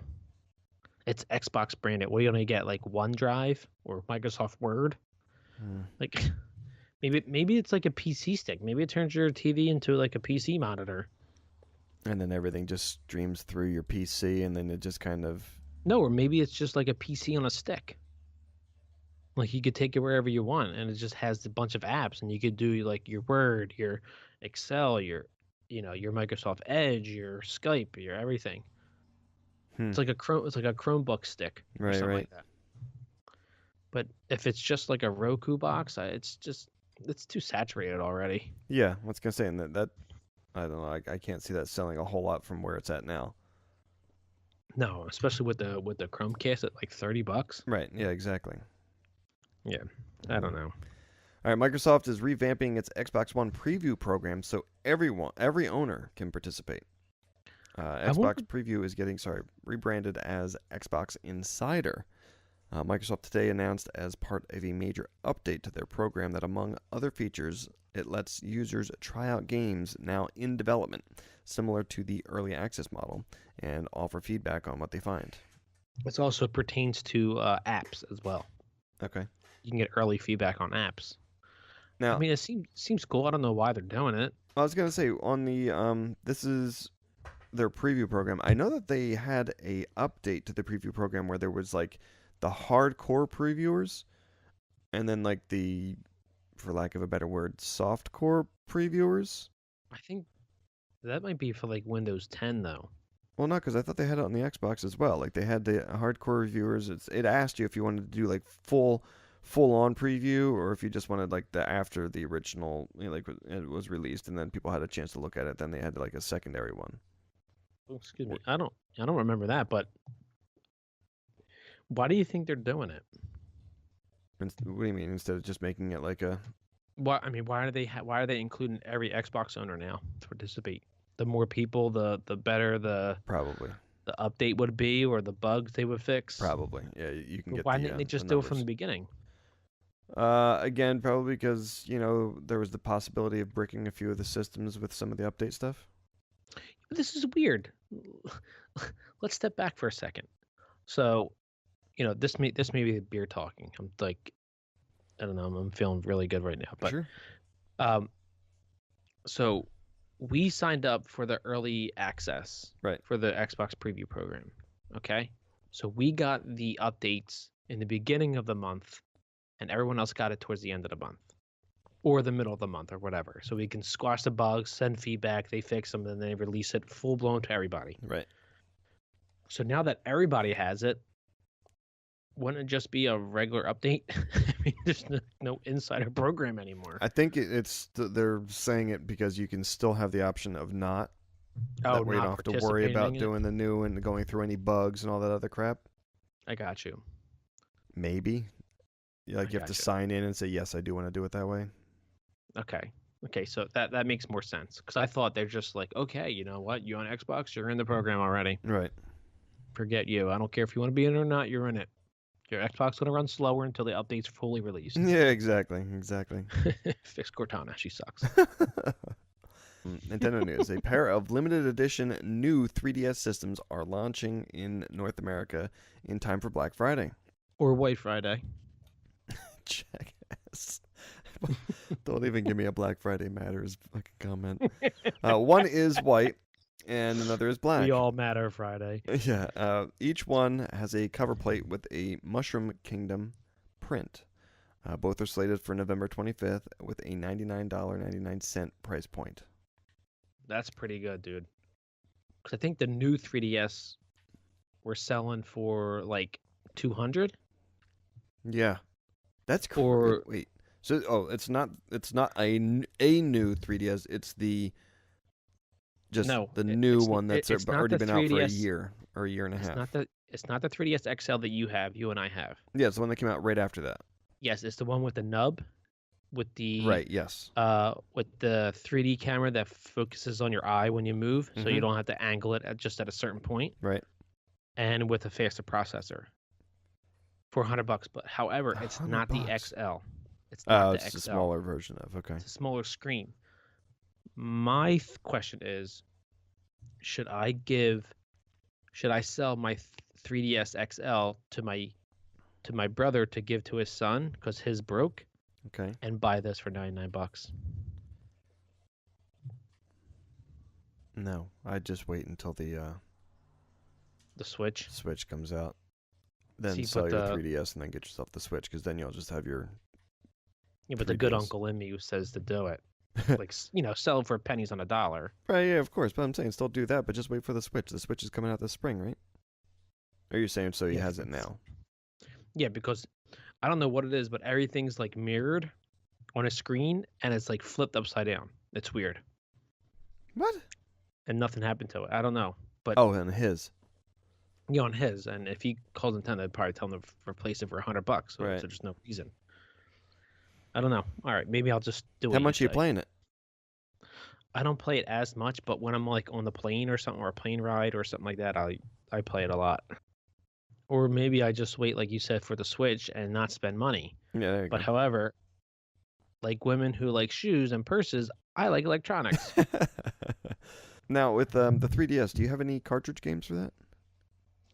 It's Xbox branded. What are you gonna get, like OneDrive or Microsoft Word? Like maybe it's like a PC stick. Maybe it turns your TV into like a PC monitor. And then everything just streams through your PC, and then it just kind of... No, or maybe it's just like a PC on a stick. Like you could take it wherever you want, and it just has a bunch of apps, and you could do like your Word, your Excel, your Microsoft Edge, your Skype, your everything. It's like a Chromebook stick or something like that. But if it's just like a Roku box, it's too saturated already. Yeah, I was gonna say, and that I don't know, I can't see that selling a whole lot from where it's at now. No, especially with the Chromecast at like $30. Right. Yeah. Exactly. Yeah, I don't know. All right. Microsoft is revamping its Xbox One preview program so every owner can participate. Xbox Preview is getting rebranded as Xbox Insider. Microsoft today announced as part of a major update to their program that, among other features, it lets users try out games now in development, similar to the early access model, and offer feedback on what they find. This also pertains to apps as well. Okay. You can get early feedback on apps. Now, I mean, it seems cool. I don't know why they're doing it. I was gonna say on the this is their preview program. I know that they had a update to the preview program where there was like the hardcore previewers, and then like the, for lack of a better word, softcore previewers. I think that might be for like Windows 10 though. Well, not because I thought they had it on the Xbox as well. Like they had the hardcore reviewers. It asked you if you wanted to do like full on preview, or if you just wanted like the after the original, like it was released, and then people had a chance to look at it. Then they had like a secondary one. Oh, excuse me. I don't remember that, but why do you think they're doing it? What do you mean, instead of just making it like a? Why are they including every Xbox owner now to participate? The more people, the better the Probably. the update would be, or the bugs they would fix. Probably. Yeah, you can But get. why didn't they just do it from the numbers. beginning? Again, probably because there was the possibility of bricking a few of the systems with some of the update stuff. This is weird. Let's step back for a second. So, this may be the beer talking. I'm like, I don't know. I'm feeling really good right now. But Sure. So we signed up for the early access, Right. for the Xbox preview program. Okay, so we got the updates in the beginning of the month, and everyone else got it towards the end of the month, or the middle of the month, or whatever. So we can squash the bugs, send feedback, they fix them, and then they release it full blown to everybody. Right. So now that everybody has it, wouldn't it just be a regular update? I mean, there's no insider program anymore. I think they're saying it because you can still have the option of not. That way you don't have to worry about doing the new and going through any bugs and all that other crap. I got you. Maybe. You have to gotcha. sign in and say, yes, I do want to do it that way. Okay, so that makes more sense, because I thought they're just like, okay, you know what, you on Xbox, you're in the program already. Right. Forget you. I don't care if you want to be in it or not, you're in it. Your Xbox going to run slower until the update's fully released. Yeah, exactly. Fix Cortana, she sucks. Nintendo news. A pair of limited edition new 3DS systems are launching in North America in time for Black Friday. Or White Friday. Jackass. Don't even give me a Black Friday matters fucking comment. One is white and another is black. We all matter Friday. Yeah. Each one has a cover plate with a Mushroom Kingdom print. Both are slated for November 25th with a $99.99 price point. That's pretty good, dude. Because I think the new 3DS we're selling for like $200. Yeah, that's cool. Or wait, so it's not a new 3DS. It's the new one that's already been out for a year or a year and a half. It's not the 3DS XL that you and I have. Yeah, it's the one that came out right after that. Yes, it's the one with the nub, with the right. Yes. With the 3D camera that focuses on your eye when you move, so you don't have to angle it just at a certain point. Right. And with a faster processor. For $100, but however, it's not the XL. It's not the XL. It's a smaller version of. Okay. It's a smaller screen. My question is, should I sell my 3DS XL to my brother to give to his son because his broke? Okay. And buy this for $99? No, I'd just wait until the Switch. Switch comes out. Then sell your 3DS and then get yourself the Switch, because then you'll just have your. Yeah, but the good uncle in me who says to do it, like sell it for pennies on a dollar. Right? Yeah, of course. But I'm saying still do that, but just wait for the Switch. The Switch is coming out this spring, right? Or you're saying so he has it now? Yeah, because I don't know what it is, but everything's like mirrored on a screen and it's like flipped upside down. It's weird. What? And nothing happened to it. I don't know, but and his. on his, and if he calls Nintendo, I'd probably tell him to replace it for $100. So Right. there's no reason. I don't know. All right, maybe I'll just do it. How much are you playing it? I don't play it as much, but when I'm like on the plane or something, or a plane ride or something like that, I play it a lot. Or maybe I just wait, like you said, for the Switch and not spend money. Yeah, there you But go. however, like women who like shoes and purses, I like electronics. Now, with the 3DS, do you have any cartridge games for that?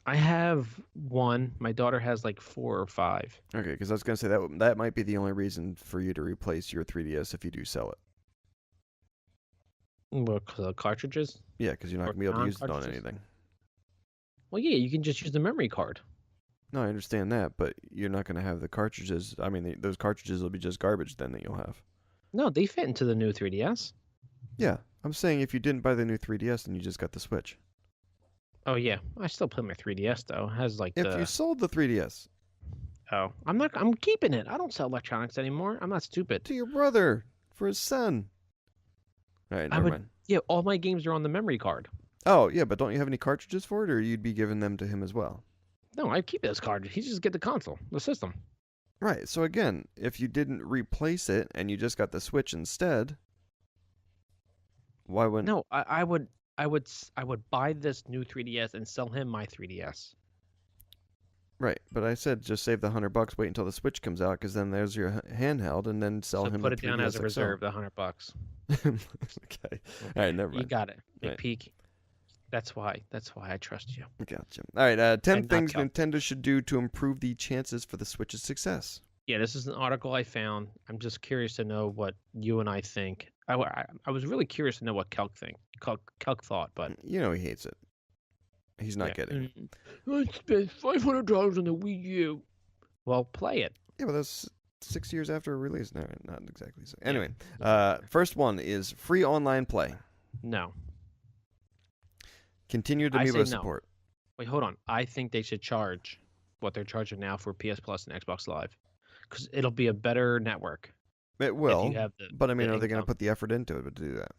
I have one. My daughter has like 4 or 5. Okay, because I was going to say that might be the only reason for you to replace your 3DS if you do sell it. What, cartridges? Yeah, because you're not Or going to be able to use it on non-cartridges? anything. Well, yeah, you can just use the memory card. No, I understand that, but you're not going to have the cartridges. I mean, those cartridges will be just garbage then that you'll have. No, they fit into the new 3DS. Yeah, I'm saying if you didn't buy the new 3DS and you just got the Switch. Oh yeah, I still play my 3DS though. It has like If you sold the 3DS I'm keeping it. I don't sell electronics anymore. I'm not stupid. to your brother for his son. All right, never mind. Yeah, all my games are on the memory card. Oh, yeah, but don't you have any cartridges for it, or you'd be giving them to him as well? No, I keep those cards. He just get the console, the system. Right, so again, if you didn't replace it and you just got the Switch instead, why wouldn't... No, I would buy this new 3DS and sell him my 3DS. Right, but I said just save the $100, wait until the Switch comes out, because then there's your handheld, and then sell So him put a it down 3DS as a XL. reserve, the $100. Okay. All right, never mind. You got it. Big Right. peak. That's why I trust you. Gotcha. All right, 10 And not things Cal. Nintendo should do to improve the chances for the Switch's success. Yeah, this is an article I found. I'm just curious to know what you and I think. I was really curious to know what Kelk thought, but You know he hates it. He's not getting it. I spent $500 on the Wii U. Well, play it. Yeah, but that's 6 years after release. No, not exactly. So. Yeah. Anyway, first one is free online play. No. Continued I say Amiibo no. support. Wait, hold on. I think they should charge what they're charging now for PS Plus and Xbox Live, because it'll be a better network. It will, you have the- but I mean, the are they going to income. put the effort into it to do that?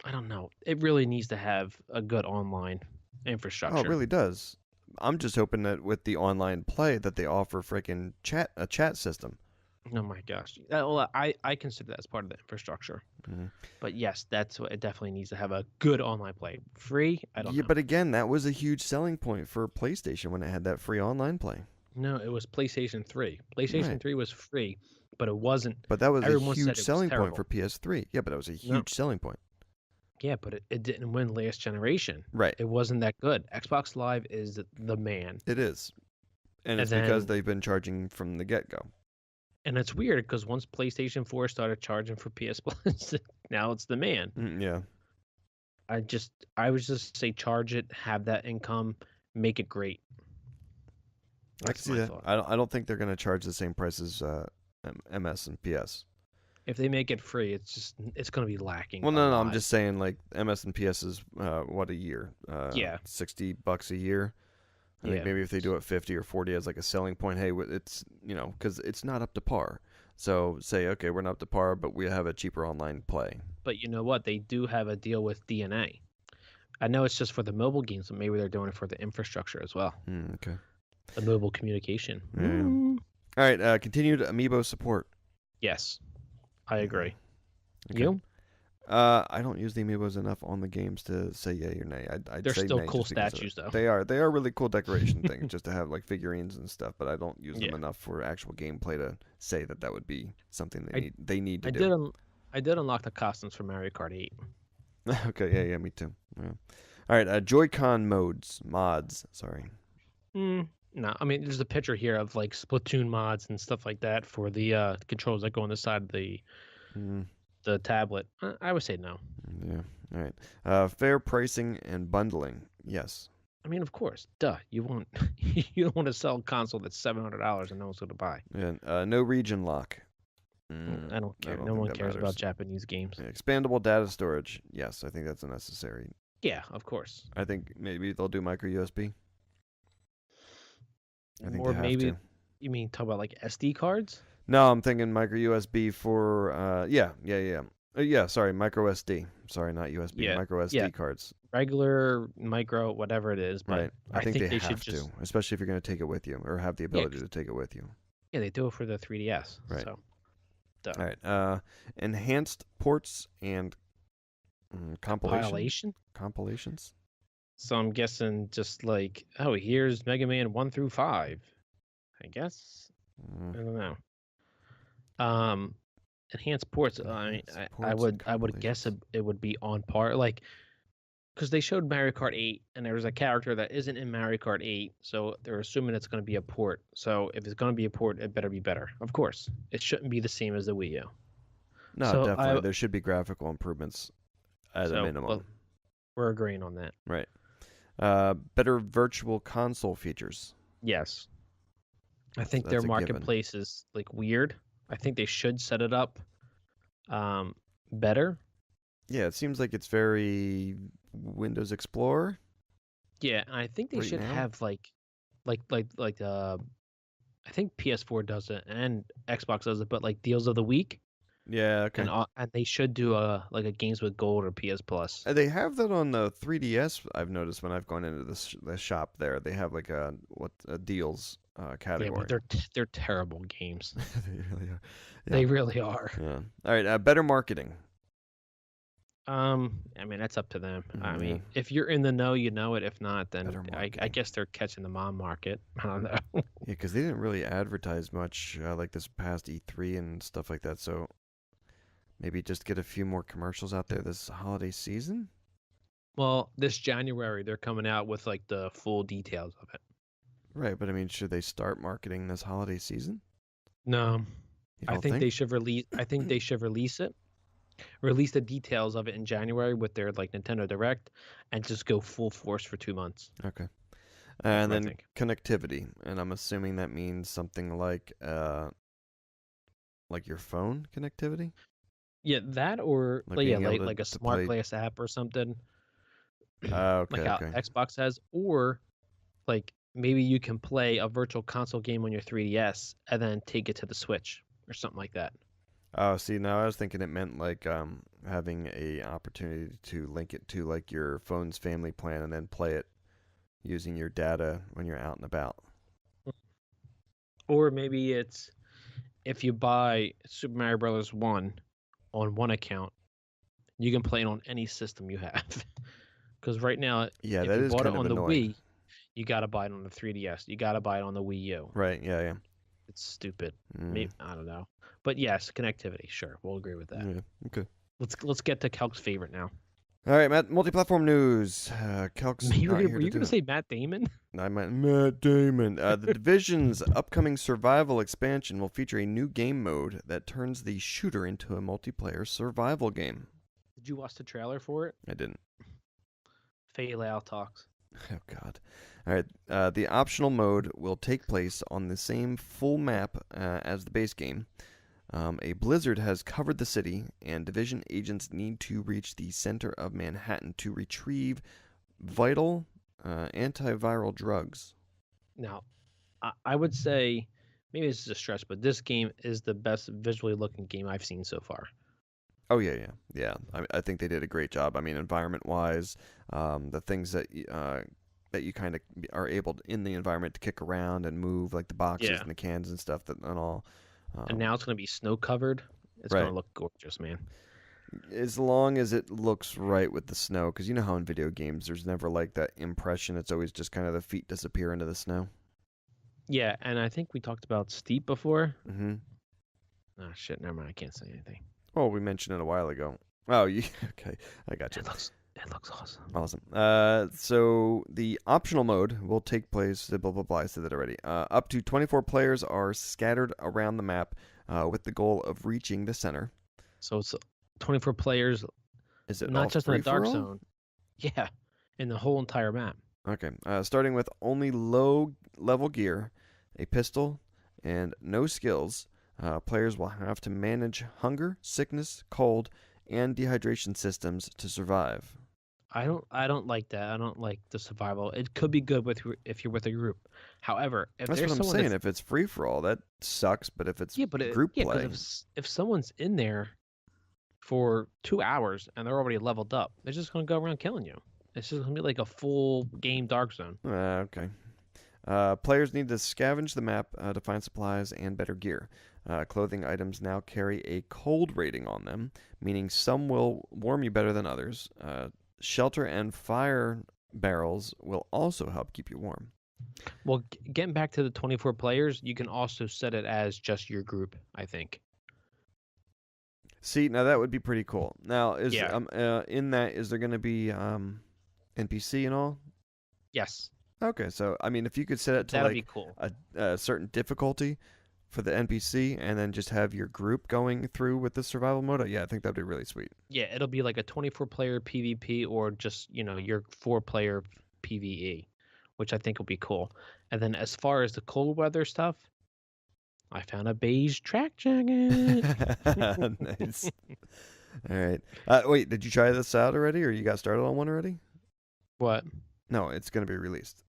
I don't know. It really needs to have a good online infrastructure. Oh, it really does. I'm just hoping that with the online play that they offer freaking a chat system. Oh my gosh. Well, I consider that as part of the infrastructure. Mhm. But yes, that's what it definitely needs to have a good online play. Free? I don't Yeah, know. but again, that was a huge selling point for PlayStation when it had that free online play. No, it was PlayStation 3. PlayStation Right. 3 was free, but it wasn't. But that was a Everyone said it huge was selling point terrible. for PS3. Yeah, but it was a huge No. selling point. Yeah, but it didn't win last generation. Right. It wasn't that good. Xbox Live is the man. It is. And And it's because then- they've been charging from the get-go. And it's weird because once PlayStation 4 started charging for PS Plus, now it's the man. Yeah. I would just say charge it, have that income, make it great. I can That's see my that. thought. I don't think they're going to charge the same price as MS and PS. If they make it free, it's going to be lacking. Well, a no, I'm lot. just saying, like, MS and PS is, what, a year? Yeah. $60 a year. I think Yeah. maybe if they do it 50 or 40 as, like, a selling point, hey, it's, because it's not up to par. So say, okay, we're not up to par, but we have a cheaper online play. But you know what? They do have a deal with DNA. I know it's just for the mobile games, but maybe they're doing it for the infrastructure as well. Okay. The mobile communication. Yeah. All right, continued Amiibo support. Yes, I agree. Okay. You? I don't use the Amiibos enough on the games to say yay or nay. I'd They're say still nay cool just because of statues, it. though. They are really cool decoration things just to have like figurines and stuff, but I don't use them Yeah. enough for actual gameplay to say that would be something I- they need to I do. did unlock the costumes for Mario Kart 8. Okay, yeah, me too. Yeah. All right, Joy-Con mods, sorry. No, I mean there's a picture here of like Splatoon mods and stuff like that for the controls that go on the side of the Mm, tablet. I would say no. yeah, all right. Fair pricing and bundling, yes. I mean, of course, duh. You won't you don't want to sell a console that's $700 and no one's going to buy. And no region lock. I don't care. No think one that cares about matters. Japanese games. Yeah, expandable data storage, yes, I think that's a necessary. Yeah, of course. I think maybe they'll do micro USB. I think Or they have maybe to. you mean talk about like SD cards? No, I'm thinking micro USB for yeah. Yeah, sorry, micro SD. Sorry, not USB. Yeah, Micro SD yeah. cards. Regular, micro, whatever it is. But Right. I think they should have just. to, especially if you're going to take it with you or have the Yeah, ability to take it with you. yeah, they do it for the 3DS. Right. So. Duh. All right. Enhanced ports and compilations. So I'm guessing just like, oh, here's Mega Man 1 through 5. I guess. I don't know. Enhanced ports. I mean, Enhanced I ports and would guess compilations. it would be on par, like, because they showed Mario Kart 8, and there was a character that isn't in Mario Kart 8, so they're assuming it's going to be a port. So if it's going to be a port, it better be better. Of course, it shouldn't be the same as the Wii U. No, So definitely. There should be graphical improvements at a minimum. well, we're agreeing on that. Right. Better virtual console features. Yes. I think that's their a given. marketplace is like weird. I think they should set it up better. Yeah, it seems like it's very Windows Explorer. Yeah, and I think they Right should now? have like I think PS4 does it and Xbox does it, but like deals of the week, Yeah, okay. and they should do a Games with Gold or PS Plus. They have that on the 3DS. I've noticed when I've gone into the shop there, they have like a deals Yeah, category. but they're terrible games. They really are. They really are. Yeah. All right. Better marketing. I mean that's up to them. I Yeah. mean, if you're in the know, you know it. If not, then Better I marketing. guess they're catching the mom market. I don't know. Yeah, because they didn't really advertise much like this past E3 and stuff like that. So maybe just get a few more commercials out there this holiday season. Well, this January they're coming out with like the full details of it. Right, but I mean, should they start marketing this holiday season? No, You I don't think they should release. I think they should release it. Release the details of it in January with their like Nintendo Direct, and just go full force for 2 months. Okay. what And I then think. connectivity, and I'm assuming that means something like your phone connectivity. Yeah, that or Like like, yeah, being able like a to smart play- glass app or something. Okay, Like how okay. Xbox has, or like maybe you can play a virtual console game on your 3DS and then take it to the Switch or something like that. Oh, see, now I was thinking it meant like having a opportunity to link it to like your phone's family plan and then play it using your data when you're out and about. Or maybe it's if you buy Super Mario Brothers 1 on one account, you can play it on any system you have. Because right now, Yeah, if that you is bought kind it of on the annoying. Wii, you got to buy it on the 3DS. You got to buy it on the Wii U. Right, yeah. It's stupid. Mm, Maybe, I don't know. But yes, connectivity. Sure, we'll agree with that. yeah, okay. Let's get to Kelk's favorite now. All right, Matt, multi-platform news. Kelk's You not were here you to do going to it. say Matt Damon? I meant Matt Damon. The Division's upcoming survival expansion will feature a new game mode that turns the shooter into a multiplayer survival game. Did you watch the trailer for it? I didn't. Faye talks. Oh, God. All right. The optional mode will take place on the same full map as the base game. A blizzard has covered the city, and Division agents need to reach the center of Manhattan to retrieve vital antiviral drugs. Now, I would say, maybe this is a stretch, but this game is the best visually looking game I've seen so far. Oh, yeah. I think they did a great job. I mean, environment-wise, the things that you kind of are able to, in the environment to kick around and move, like the boxes Yeah. and the cans and stuff and all. And now it's going to be snow covered. It's right. going to look gorgeous, man. As long as it looks right with the snow, because you know how in video games there's never like that impression. It's always just kind of the feet disappear into the snow. Yeah, and I think we talked about Steep before. Mm-hmm. Oh, shit, never mind. I can't say anything. Oh, we mentioned it a while ago. Oh, okay. I got you. It looks awesome. Awesome. So the optional mode will take place. Blah blah blah. I said that already. Up to 24 players are scattered around the map, with the goal of reaching the center. So it's 24 players, Is it all not just in the dark free-for-all? zone. Yeah, in the whole entire map. Okay. Starting with only low level gear, a pistol, and no skills. Players will have to manage hunger, sickness, cold, and dehydration systems to survive. I don't like that. I don't like the survival. It could be good if you're with a group. However, if That's there's what I'm someone saying. that's, If it's free for all, that sucks. But if it's group play, if someone's in there for 2 hours and they're already leveled up. They're just going to go around killing you. It's just going to be like a full game Dark Zone. Okay. Players need to scavenge the map to find supplies and better gear. Clothing items now carry a cold rating on them, meaning some will warm you better than others. Shelter and fire barrels will also help keep you warm. Well, getting back to the 24 players, you can also set it as just your group, I think. See, now that would be pretty cool. Now, Yeah. in that, is there going to be NPC and all? Yes. Okay, so I mean, if you could set it to That'd like be cool. a certain difficulty for the NPC, and then just have your group going through with the survival mode, yeah, I think that'd be really sweet. Yeah, it'll be like a 24-player PvP or just, your 4-player PvE, which I think will be cool. And then as far as the cold weather stuff, I found a beige track jacket. Nice. All right. Wait, did you try this out already, or you got started on one already? What? No, it's going to be released.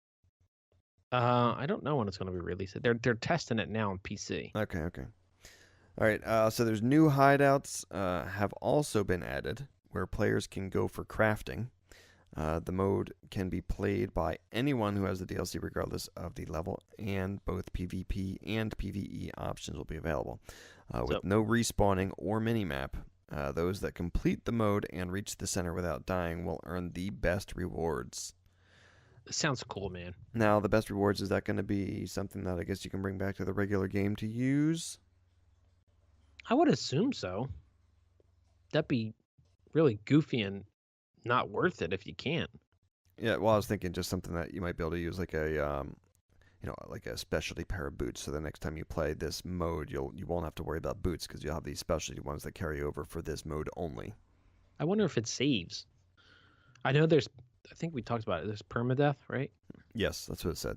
I don't know when it's going to be released. They're testing it now on PC. Okay. All right. So there's new hideouts have also been added where players can go for crafting. The mode can be played by anyone who has the DLC regardless of the level, and both PvP and PvE options will be available. With no respawning or minimap, those that complete the mode and reach the center without dying will earn the best rewards. Sounds cool, man. Now, the best rewards, is that going to be something that I guess you can bring back to the regular game to use? I would assume so. That'd be really goofy and not worth it if you can't. Yeah, well, I was thinking just something that you might be able to use, like a, like a specialty pair of boots. So the next time you play this mode, you won't have to worry about boots because you'll have these specialty ones that carry over for this mode only. I wonder if it saves. I know I think we talked about it. There's permadeath, right? Yes, that's what it said.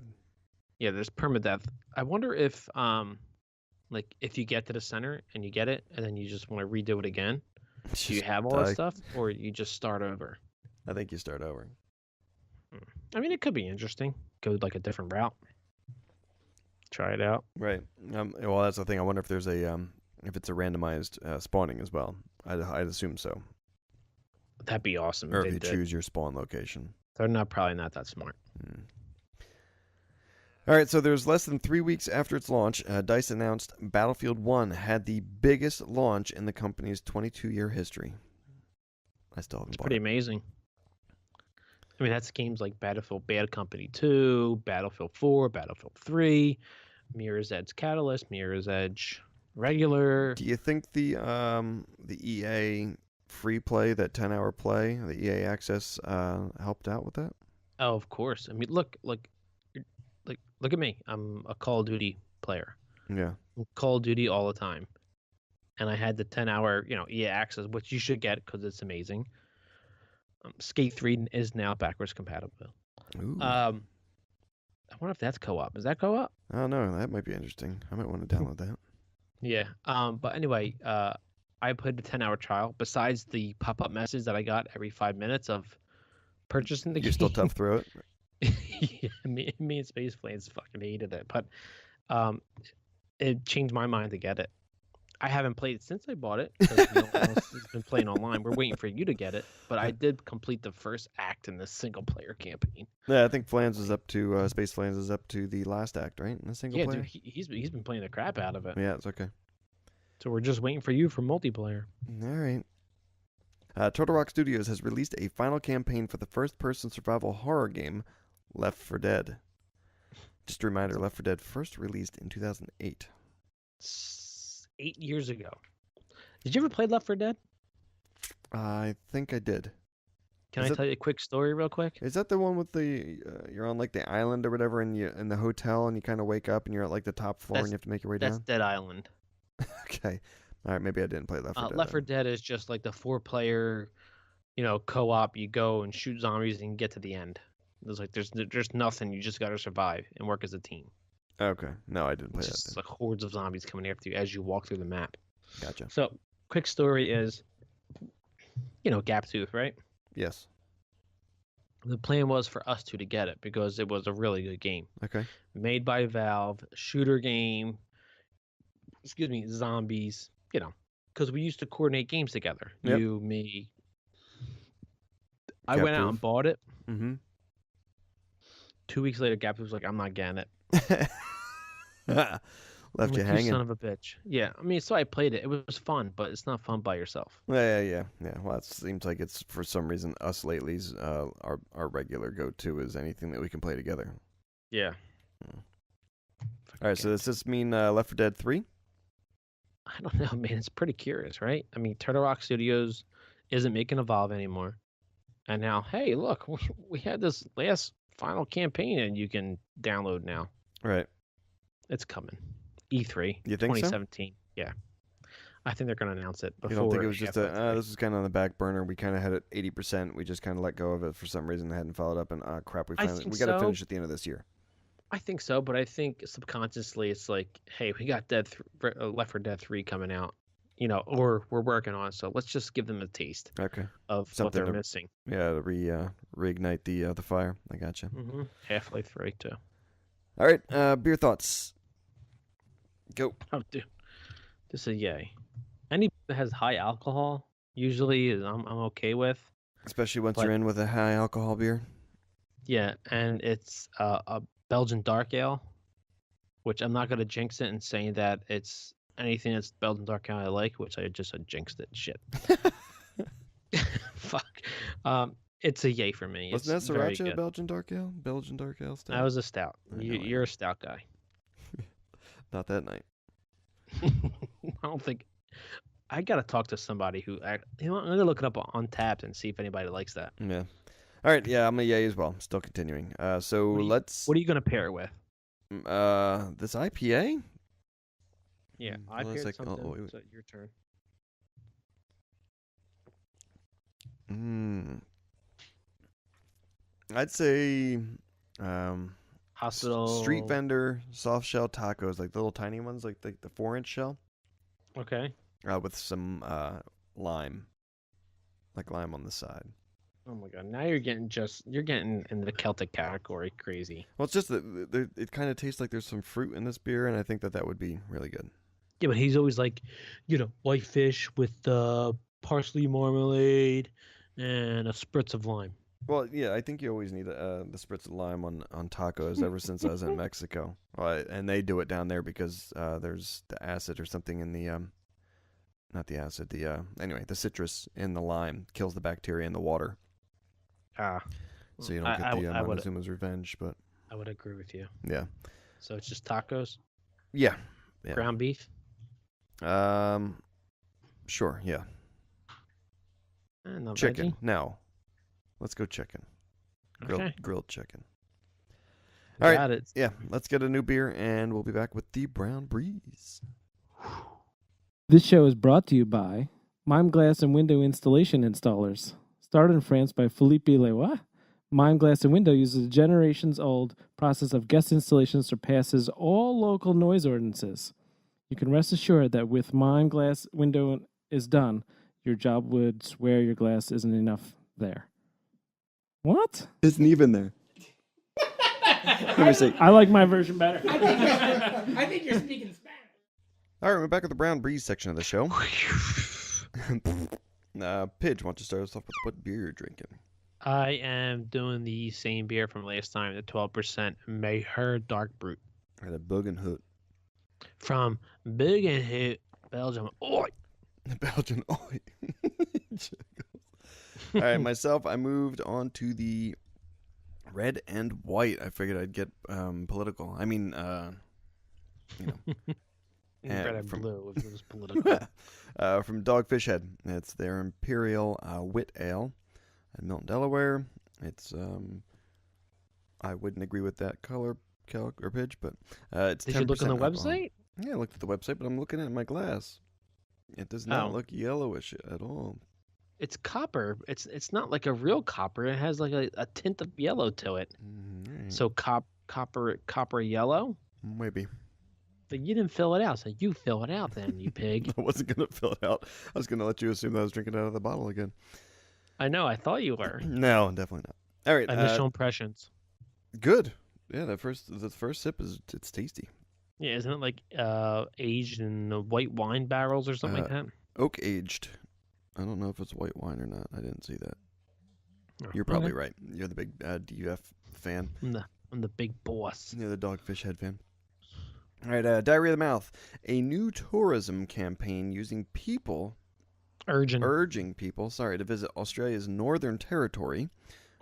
Yeah, there's permadeath. I wonder if, if you get to the center and you get it, and then you just want to redo it again, do you have all that stuff, or you just start over? I think you start over. I mean, it could be interesting. Go like a different route. Try it out. Right. Well, that's the thing. I wonder if there's if it's a randomized spawning as well. I'd assume so. That'd be awesome. Or if you choose your spawn location. They're probably not that smart. All right, so there's less than 3 weeks after its launch, DICE announced Battlefield 1 had the biggest launch in the company's 22-year history. I still haven't bought it. It's pretty amazing. I mean, that's games like Battlefield Bad Company 2, Battlefield 4, Battlefield 3, Mirror's Edge Catalyst, Mirror's Edge Regular. Do you think the EA free play, that 10-hour play, the EA Access, helped out with that? Oh, of course. I mean, look at me. I'm a Call of Duty player. Yeah. Call of Duty all the time. And I had the 10-hour, EA Access, which you should get because it's amazing. Skate 3 is now backwards compatible. Ooh. I wonder if that's co-op. Is that co-op? I don't know. That might be interesting. I might want to download that. Yeah. But anyway, I played the 10-hour trial. Besides the pop-up message that I got every 5 minutes of purchasing the game. You're still tough through it? Yeah, me and Space Planes fucking hated it. But it changed my mind to get it. I haven't played it since I bought it. No one else has been playing online. We're waiting for you to get it. But I did complete the first act in the single-player campaign. Yeah, I think Flans is up to, Space Flans is up to the last act, right? In the single player? Yeah, dude, he's been playing the crap out of it. Yeah, it's okay. So we're just waiting for you for multiplayer. All right. Turtle Rock Studios has released a final campaign for the first-person survival horror game, Left 4 Dead. Just a reminder, Left 4 Dead first released in 2008. 8 years ago. Did you ever play Left 4 Dead? I think I did. Can I tell you a quick story real quick? Is that the one with the you're on like the island or whatever, and you in the hotel, and you kind of wake up and you're at like the top floor and you have to make your way down? That's Dead Island. Okay. All right, maybe I didn't play Left 4 Dead. Left 4 Dead is just like the 4-player, co-op. You go and shoot zombies and get to the end. There's nothing. You just got to survive and work as a team. Okay. No, I didn't play It's that. just like hordes of zombies coming after you as you walk through the map. Gotcha. So, quick story is, Gaptooth, right? Yes. The plan was for us two to get it because it was a really good game. Okay. Made by Valve, shooter game, zombies, because we used to coordinate games together. Yep. You, me. I went out and bought it. Mm-hmm. 2 weeks later, Gap was like, "I'm not getting it." Left I'm you like, hanging. son of a bitch. Yeah, I mean, so I played it. It was fun, but it's not fun by yourself. Yeah. Well, it seems like it's for some reason us lately's our regular go-to is anything that we can play together. Yeah. All right, so does this mean Left 4 Dead 3? I don't know, man. It's pretty curious, right? I mean, Turtle Rock Studios isn't making Evolve anymore. And now, hey, look, we had this last final campaign and you can download now. Right. It's coming. E3. You think so? 2017. Yeah. I think they're going to announce it before. You don't think it was just FF3. this was kind of on the back burner. We kind of had it 80%. We just kind of let go of it for some reason. Hadn't followed up, and crap, we got to finish at the end of this year. I think so, but I think subconsciously it's like, hey, we got Left 4 Dead 3 coming out, or we're working on it, so let's just give them a taste of what they're missing. Yeah, to reignite the fire. I gotcha. Mm-hmm. Half-Life 3 too. All right, beer thoughts. Go. Oh, dude, this is yay. Any that has high alcohol usually I'm okay with. Especially once you're in with a high alcohol beer. Yeah, and it's a Belgian dark ale, which I'm not gonna jinx it and saying that it's anything that's Belgian dark ale I like, which I just jinxed it. Shit. Fuck. It's a yay for me. Wasn't that Sriracha Belgian dark ale? Belgian dark ale stout. That was a stout. You're a stout guy. Not that night. I don't think. I gotta talk to somebody who. I'm gonna look it up on Tapped and see if anybody likes that. Yeah. All right. Yeah, I'm a yay as well. Still continuing. So let's. What are you gonna pair it with? This IPA. Yeah, I paired something. So your turn. I'd say Hospital street vendor soft shell tacos, like the little tiny ones, like the 4-inch shell. Okay. With some lime, like lime on the side. Oh my god! Now you're getting in the Celtic category, crazy. Well, it's just that it kind of tastes like there's some fruit in this beer, and I think that would be really good. Yeah, but he's always like, white fish with parsley marmalade and a spritz of lime. Well, yeah, I think you always need the spritz of lime on tacos ever since I was in Mexico. And they do it down there because there's the acid or something in the not the acid, anyway, the citrus in the lime kills the bacteria in the water. So you don't get the Montezuma's revenge, but I would agree with you. Yeah. So it's just tacos? Yeah. Ground beef? Sure, yeah. No chicken. Veggie? Now, let's go chicken. Grilled chicken. All right. It. Yeah, let's get a new beer, and we'll be back with the Brown Breeze. This show is brought to you by Mime Glass and Window Installation Installers. Started in France by Philippe Leroy, Mime Glass and Window uses a generations-old process of guest installation surpasses all local noise ordinances. You can rest assured that with Mime Glass Window is done, your job would swear your glass isn't enough there. What? Isn't even there. Let me see. I like my version better. I think you're speaking Spanish. All right, we're back at the Brown Breeze section of the show. Pidge, why don't you start us off with what beer you're drinking? I am doing the same beer from last time, the 12% Malheur Dark Brut. Or the Bugenhout. From Bugenhout, Belgium. Oi! Belgian oi. All right, myself, I moved on to the red and white. I figured I'd get political. I mean, Red and blue, if it was political. From Dogfish Head. It's their Imperial Wit Ale in Milton, Delaware. It's, I wouldn't agree with that color, or Pidge, but it's 10% Did you look on the alcohol. website? Yeah, I looked at the website, but I'm looking at my glass. It does not look yellowish at all. It's copper. It's not like a real copper. It has like a tint of yellow to it. Right. So copper yellow? Maybe. But you didn't fill it out, so you fill it out then, you pig. I wasn't going to fill it out. I was going to let you assume that I was drinking out of the bottle again. I know. I thought you were. No, definitely not. All right. Initial impressions. Good. Yeah, the first sip it's tasty. Yeah, isn't it like aged in white wine barrels or something like that? Oak aged. I don't know if it's white wine or not. I didn't see that. Oh, You're probably okay. right. You're the big DUF fan. I'm the big boss. You're the Dogfish head fan. All right, Diarrhea of the Mouth. A new tourism campaign using people... Urging people, to visit Australia's Northern Territory.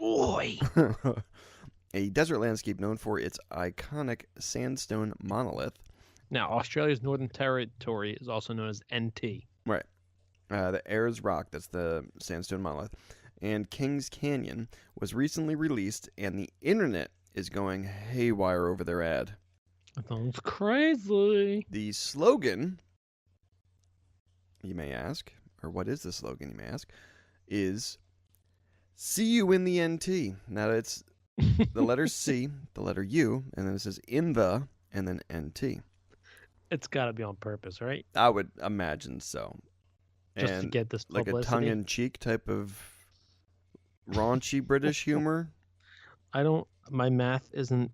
Oi! A desert landscape known for its iconic sandstone monolith. Now, Australia's Northern Territory is also known as NT. Right. The Ayers Rock, that's the sandstone monolith. And Kings Canyon was recently released, and the internet is going haywire over their ad. That sounds crazy. The slogan, you may ask, or what is the slogan, you may ask, is "See you in the NT." Now it's the letter C, the letter U, and then it says "in the," and then NT. It's got to be on purpose, right? I would imagine so. Just and to get this like publicity. a tongue-in-cheek type of raunchy British humor. My math isn't,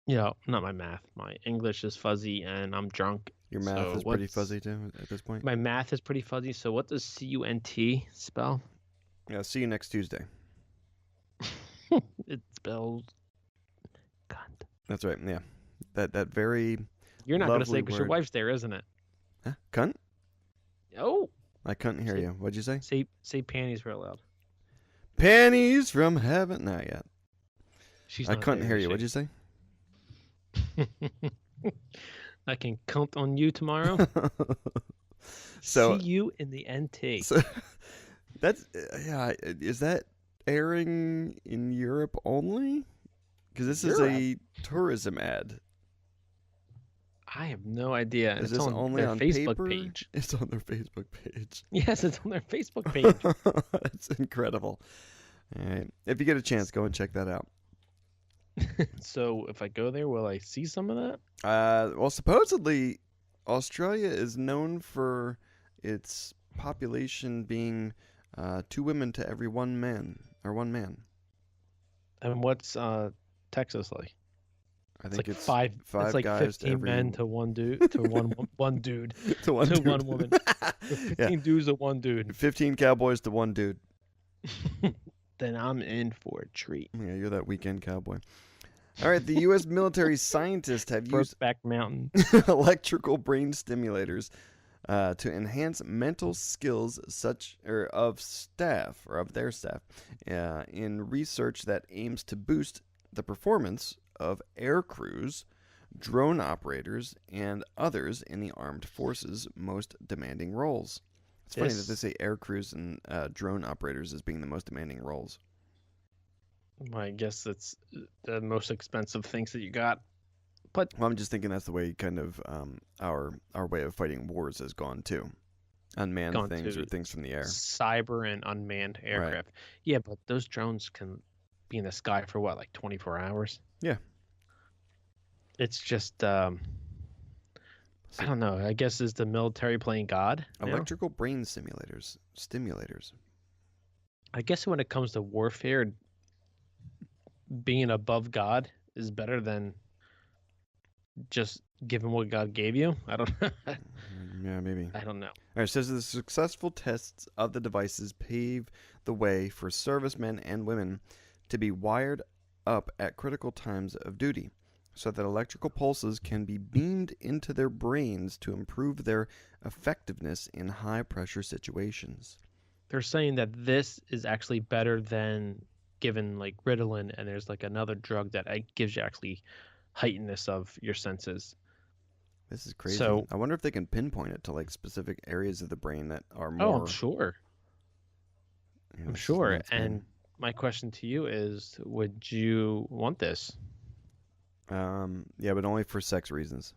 not my math. My English is fuzzy and I'm drunk. Your math is pretty fuzzy too at this point. My math is pretty fuzzy. So what does CUNT spell? Yeah, see you next Tuesday. It spells cunt. That's right. Yeah, that very. You're not going to say lovely because your word. wife's there, isn't it? Huh? Cunt? Oh. I couldn't hear you. What'd you say? Say panties real loud. Panties from heaven. Not yet. She's I not couldn't there, hear is you. she? What'd you say? I can count on you tomorrow. So See you in the NT. So that's Is that airing in Europe only? Because this is a tourism ad. I have no idea. Is It's this on only their on Facebook paper? page. It's on their Facebook page. Yes, it's on their Facebook page. That's incredible. All right. If you get a chance, go and check that out. So if I go there, will I see some of that? Well, supposedly, Australia is known for its population being 2 women to every 1 man or 1 man. And what's Texas like? I think it's five. five It's like guys 15 to every men to one dude to one dude to one to dude. one woman. 15 dudes to one dude. 15 cowboys to 1 dude. Then I'm in for a treat. Yeah, you're that weekend cowboy. All right, the U.S. military scientists have used Brokeback Mountain. electrical brain stimulators to enhance mental skills of their staff in research that aims to boost the performance of air crews, drone operators, and others in the armed forces' most demanding roles. It's funny that they say air crews and drone operators as being the most demanding roles. Well, I guess it's the most expensive things that you got. But Well, I'm just thinking that's the way kind of our way of fighting wars has gone too. Unmanned Gone things to or things from the air. cyber and unmanned aircraft. Yeah, but those drones can be in the sky for what, like 24 hours? Yeah. It's just I don't know. I guess is the military playing God now? Electrical brain stimulators. I guess when it comes to warfare, being above God is better than just giving what God gave you. I don't know. Yeah, maybe. I don't know. All right, it says the successful tests of the devices pave the way for servicemen and women to be wired up at critical times of duty so that electrical pulses can be beamed into their brains to improve their effectiveness in high-pressure situations. They're saying that this is actually better than given like Ritalin, and there's like another drug that gives you actually heightenedness of your senses. This is crazy. So- I wonder if they can pinpoint it to like specific areas of the brain that are Oh, more... I'm sure. Yeah, I'm this is sure. nuts, man. And my question to you is, would you want this? Yeah, but only for sex reasons.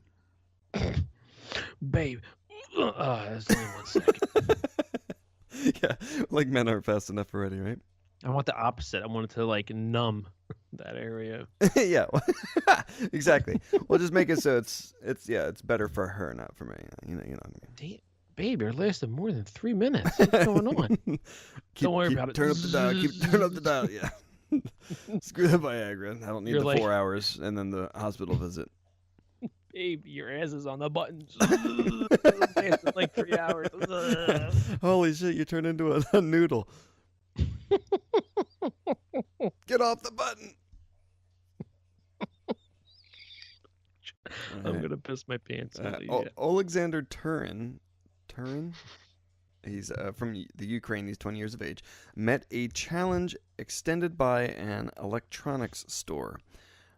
Babe. That's only 1 second. Yeah, like men aren't fast enough already, right? I want the opposite. I want it to like numb that area. Yeah, exactly. We'll just make it so it's better for her, not for me. You know what I mean. Babe, you're lasting more than 3 minutes. What's going on? Don't worry about it. Turn up the dial. Turn up the dial. Yeah. Screw the Viagra. I don't need You're the like- 4 hours and then the hospital visit. Babe, your ass is on the buttons. Dancing like 3 hours. Holy shit, you turned into a noodle. Get off the button. I'm gonna piss my pants. Alexander Turin, he's from the Ukraine. He's 20 years of age. Met a challenge extended by an electronics store.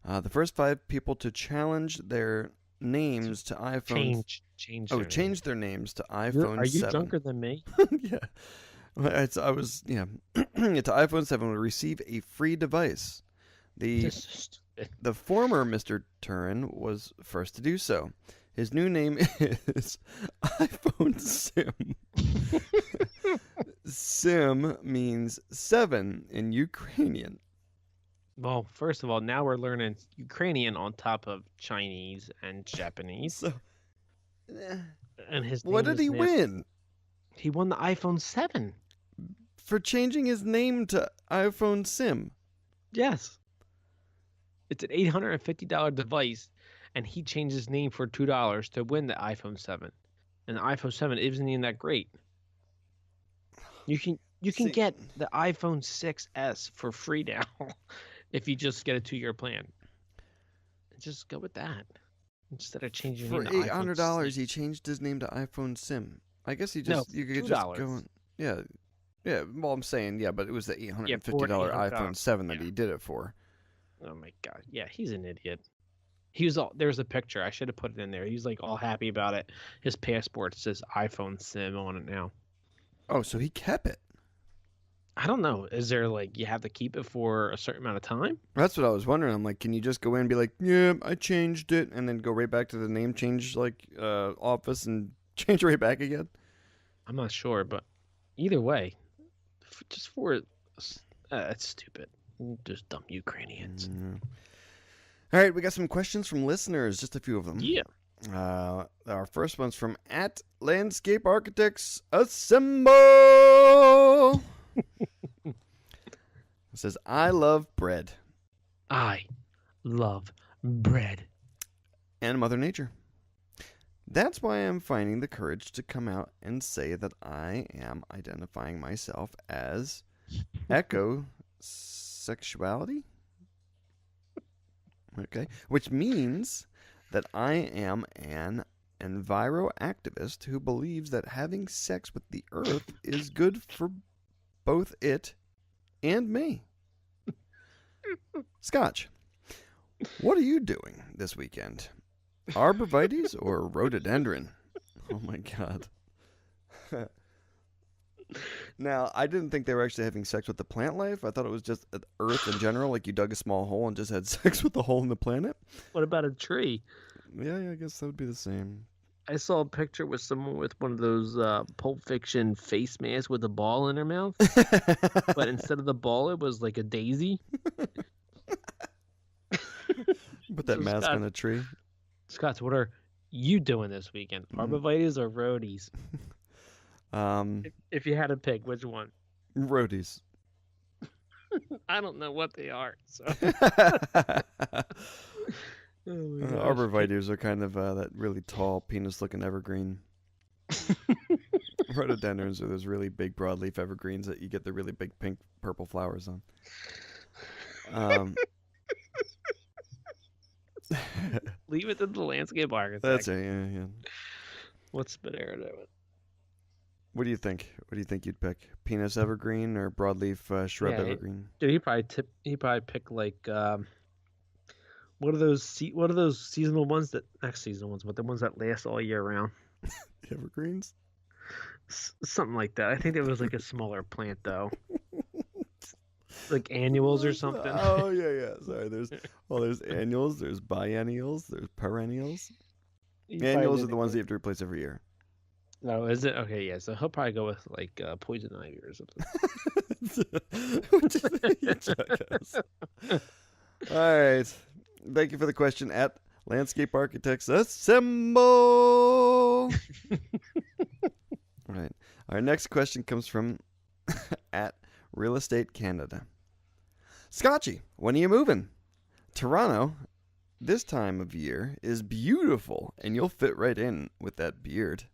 The first 5 people to challenge their names to iPhone. Change their names to iPhone 7. Are you drunker than me? Yeah. To iPhone 7 will receive a free device. The former Mr. Turin was first to do so. His new name is iPhone Sim. Sim means 7 in Ukrainian. Well, first of all, now we're learning Ukrainian on top of Chinese and Japanese. So, and his what name did he win? He won the iPhone 7. For changing his name to iPhone Sim. Yes. It's an $850 device, and he changed his name for $2 to win the iPhone 7. And the iPhone 7 isn't even that great. You can get the iPhone 6s for free now if you just get a 2-year plan. Just go with that instead of changing your name to $800. He changed his name to iPhone Sim. I guess you could $2. just go. Yeah. Well, I'm saying but it was the $850 iPhone 7 that he did it for. Oh my god! Yeah, he's an idiot. He was all. There's a picture. I should have put it in there. He's like all happy about it. His passport says iPhone Sim on it now. Oh, so he kept it. I don't know. Is there like you have to keep it for a certain amount of time? That's what I was wondering. I'm like, can you just go in and be like, yeah, I changed it, and then go right back to the name change office and change it right back again? I'm not sure, but either way, just for that's stupid. Just dumb Ukrainians. Mm-hmm. All right, we got some questions from listeners, just a few of them. Yeah. Our first one's from @Landscape Architects Assemble. It says, I love bread. I love bread. And Mother Nature. That's why I'm finding the courage to come out and say that I am identifying myself as ecosexuality. Okay, which means that I am an enviro-activist who believes that having sex with the earth is good for both it and me. Scotch, what are you doing this weekend? Arborvitaes or rhododendron? Oh my god. Now, I didn't think they were actually having sex with the plant life. I thought it was just Earth in general, like you dug a small hole and just had sex with the hole in the planet. What about a tree? Yeah, I guess that would be the same. I saw a picture with someone with one of those Pulp Fiction face masks with a ball in her mouth. But instead of the ball, it was like a daisy. Put that mask on a tree. Scott, what are you doing this weekend? Arborvitaes or roadies? If you had to pick, which one? Roadies. I don't know what they are. So. Arborvitaes are kind of that really tall, penis-looking evergreen. Rhododendrons are those really big broadleaf evergreens that you get the really big pink, purple flowers on. Leave it to the landscape architect. That's it, yeah. What's Spinera doing? What do you think? What do you think you'd pick? Penis evergreen or broadleaf shrub evergreen? Dude, he probably pick like what are those seasonal ones that not seasonal ones, but the ones that last all year round? Evergreens? Something like that. I think it was like a smaller plant though. Like annuals or something. Oh yeah. Sorry, there's annuals, there's biennials, there's perennials. Annuals are the ones that you have to replace every year. Oh, is it? Okay, yeah. So he'll probably go with like poison ivy or something. All right. Thank you for the question @Landscape Architects Assemble. All right. Our next question comes from @Real Estate Canada. Scotchy, when are you moving? Toronto this time of year is beautiful, and you'll fit right in with that beard.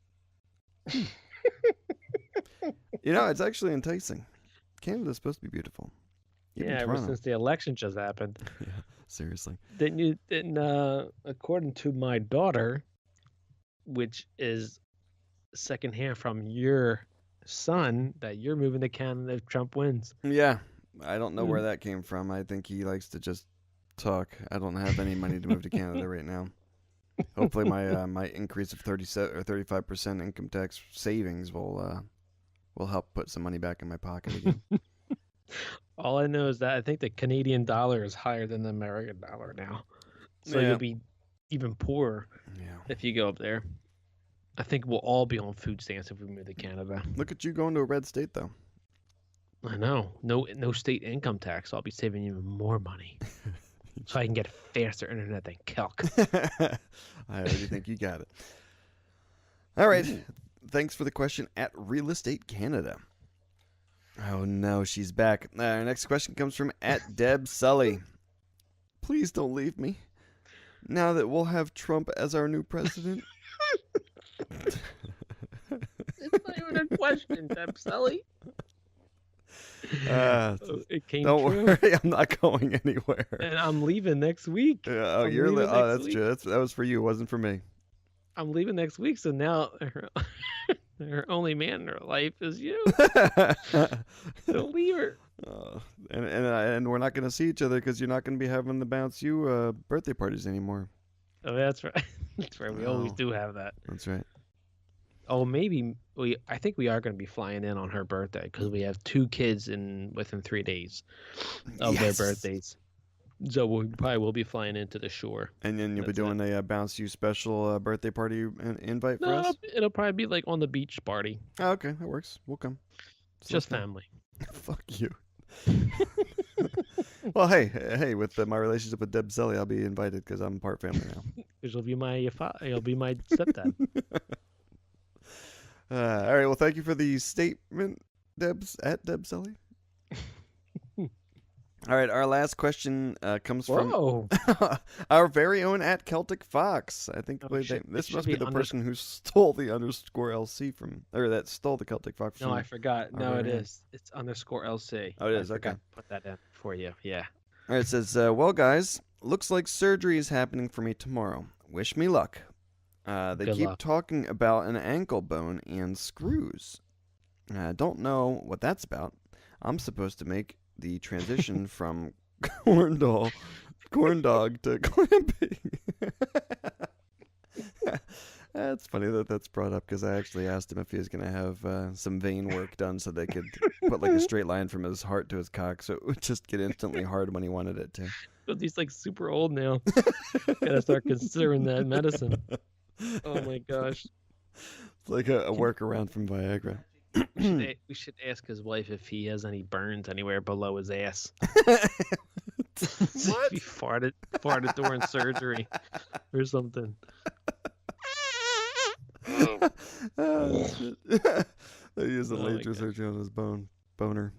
It's actually enticing. Canada's supposed to be beautiful. Even Yeah, ever Toronto. since the election just happened. Yeah, seriously. According to my daughter, which is secondhand from your son, that you're moving to Canada if Trump wins. Yeah, I don't know where that came from. I think he likes to just talk. I don't have any money to move to Canada right now. Hopefully, my increase of 37 or 35% income tax savings will help put some money back in my pocket again. All I know is that I think the Canadian dollar is higher than the American dollar now, so Yeah. you'll be even poorer if you go up there. I think we'll all be on food stamps if we move to Canada. Look at you going to a red state, though. I know. No state income tax. So I'll be saving even more money. So I can get faster internet than Kelk. I already think you got it. All right. Thanks for the question at Real Estate Canada. Oh, no, she's back. Our next question comes from at Deb Sully. Please don't leave me. Now that we'll have Trump as our new president. It's not even a question, Deb Sully. It came don't true. worry, I'm not going anywhere. And I'm leaving next week. That's true. That was for you. It wasn't for me. I'm leaving next week, so now her only man in her life is you. Don't leave her. And we're not going to see each other because you're not going to be having the bounce you birthday parties anymore. Oh, that's right. That's right. We always do have that. That's right. Oh, maybe I think we are going to be flying in on her birthday because we have 2 kids within 3 days of their birthdays. So we probably will be flying into the shore. And then you'll be doing a bounce you special birthday party invite for us? It'll probably be like on the beach party. Oh, okay, that works. We'll come. Just family. Fuck you. Well, hey, with my relationship with Deb Sully, I'll be invited because I'm part family now. Because you'll be my stepdad. All right, well, thank you for the statement, Deb Sully. All right, our last question comes from our very own at Celtic Fox. I think this must be the person who stole the _LC that stole the Celtic Fox. No, I forgot. No, it is. It's _LC. Oh, it is. Okay. Put that in for you. Yeah. All right, it says, well, guys, looks like surgery is happening for me tomorrow. Wish me luck. They keep talking about an ankle bone and screws. I don't know what that's about. I'm supposed to make the transition from corn dog to clamping. That's funny that's brought up because I actually asked him if he was going to have some vein work done so they could put like a straight line from his heart to his cock so it would just get instantly hard when he wanted it to. But he's like super old now. Gotta start considering that medicine. Oh my gosh. It's like a workaround from Viagra. We should ask his wife if he has any burns anywhere below his ass. What? If he farted during surgery or something. Oh, shit. They use the laser surgery on his boner.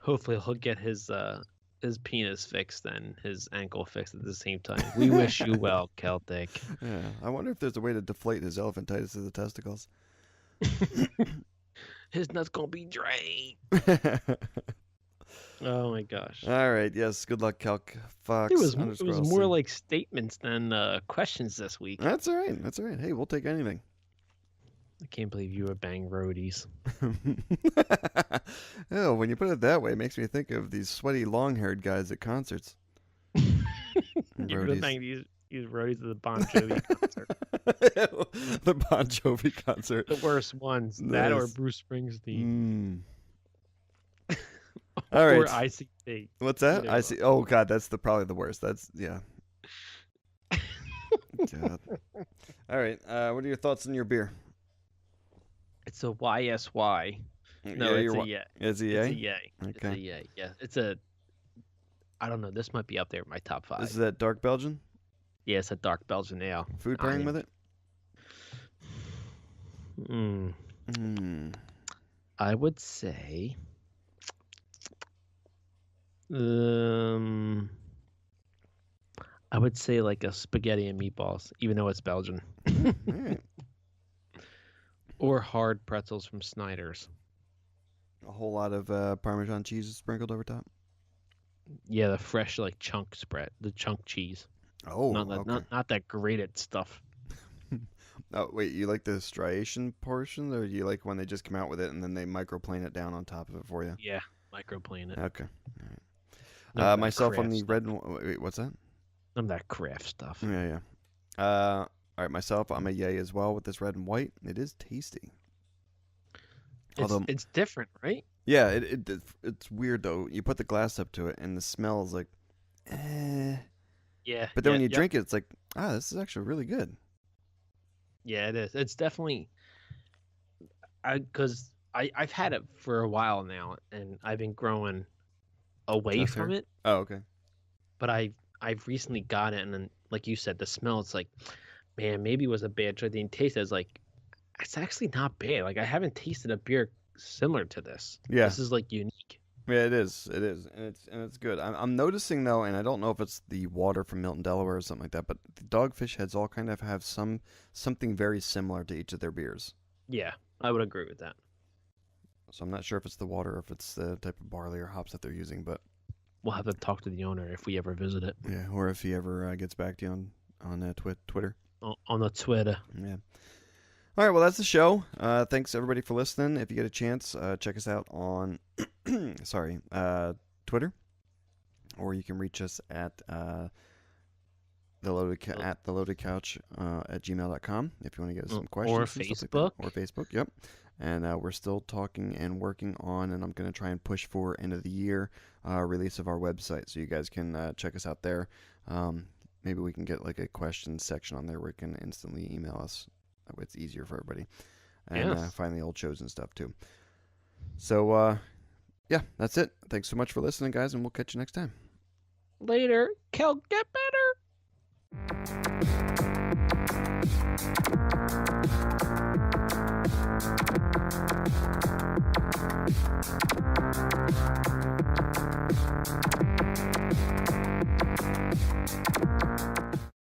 Hopefully he'll get his penis fixed and his ankle fixed at the same time. We wish you well, Celtic. Yeah, I wonder if there's a way to deflate his elephantitis of the testicles. His nut's gonna be drained. Oh my gosh. All right, yes, good luck, Calc Fox. It was more like statements than questions this week. That's all right. Hey, we'll take anything. I can't believe you were bang roadies. Oh, when you put it that way, it makes me think of these sweaty, long-haired guys at concerts. You were bang these roadies at the Bon Jovi concert. The Bon Jovi concert. The worst ones. Nice. That or Bruce Springsteen. All right. Or ICP. What's that? I see. Oh God, that's probably the worst. That's yeah. God. All right. What are your thoughts on your beer? It's a YSY. No, it's a yay. Is it It's yay? a yay. Okay. It's a yay. Yeah. It's a. I don't know. This might be up there in my top 5. This is that dark Belgian. Yeah, it's a dark Belgian ale. Food pairing with it? I would say. I would say like a spaghetti and meatballs, even though it's Belgian. All right. Or hard pretzels from Snyder's. A whole lot of Parmesan cheese sprinkled over top. Yeah, the fresh like chunk spread, the chunk cheese. Oh, not that, okay. not that grated stuff. Oh, wait, you like the striation portion, or do you like when they just come out with it and then they microplane it down on top of it for you? Yeah, microplane it. Okay. All right. None of that Myself on craft the stuff. red and wait, what's that? None of that craft stuff. Yeah. All right, myself, I'm a yay as well with this red and white. It is tasty. It's different, right? Yeah, it's weird though. You put the glass up to it, and the smell is like, eh. Yeah. But then when you yep. drink it, it's like, this is actually really good. Yeah, it is. It's definitely. Because I've had it for a while now, and I've been growing away Chest from hair? it. Oh, okay. But I've recently got it, and then, like you said, the smell. It's like, man, maybe it was a bad choice. The taste is like, it's actually not bad. Like I haven't tasted a beer similar to this. Yeah. This is like unique. Yeah, it is, and it's good. I'm noticing though, and I don't know if it's the water from Milton, Delaware, or something like that, but the Dogfish heads all kind of have something very similar to each of their beers. Yeah, I would agree with that. So I'm not sure if it's the water or if it's the type of barley or hops that they're using, but We'll have to talk to the owner if we ever visit it. yeah, or if he ever gets back to you on Twitter. On the Twitter. Yeah. All right, well, that's the show. Thanks, everybody, for listening. If you get a chance, check us out on Twitter, or you can reach us at the loaded couch at gmail.com if you want to get us some questions. Or and stuff Facebook. like that. Or Facebook, yep. And we're still talking and working on, and I'm going to try and push for end of the year release of our website, so you guys can check us out there. Maybe we can get like a questions section on there where you can instantly email us. That way it's easier for everybody. And find the old shows and stuff too. So, yeah, that's it. Thanks so much for listening, guys, and we'll catch you next time. Later. Kel, get better.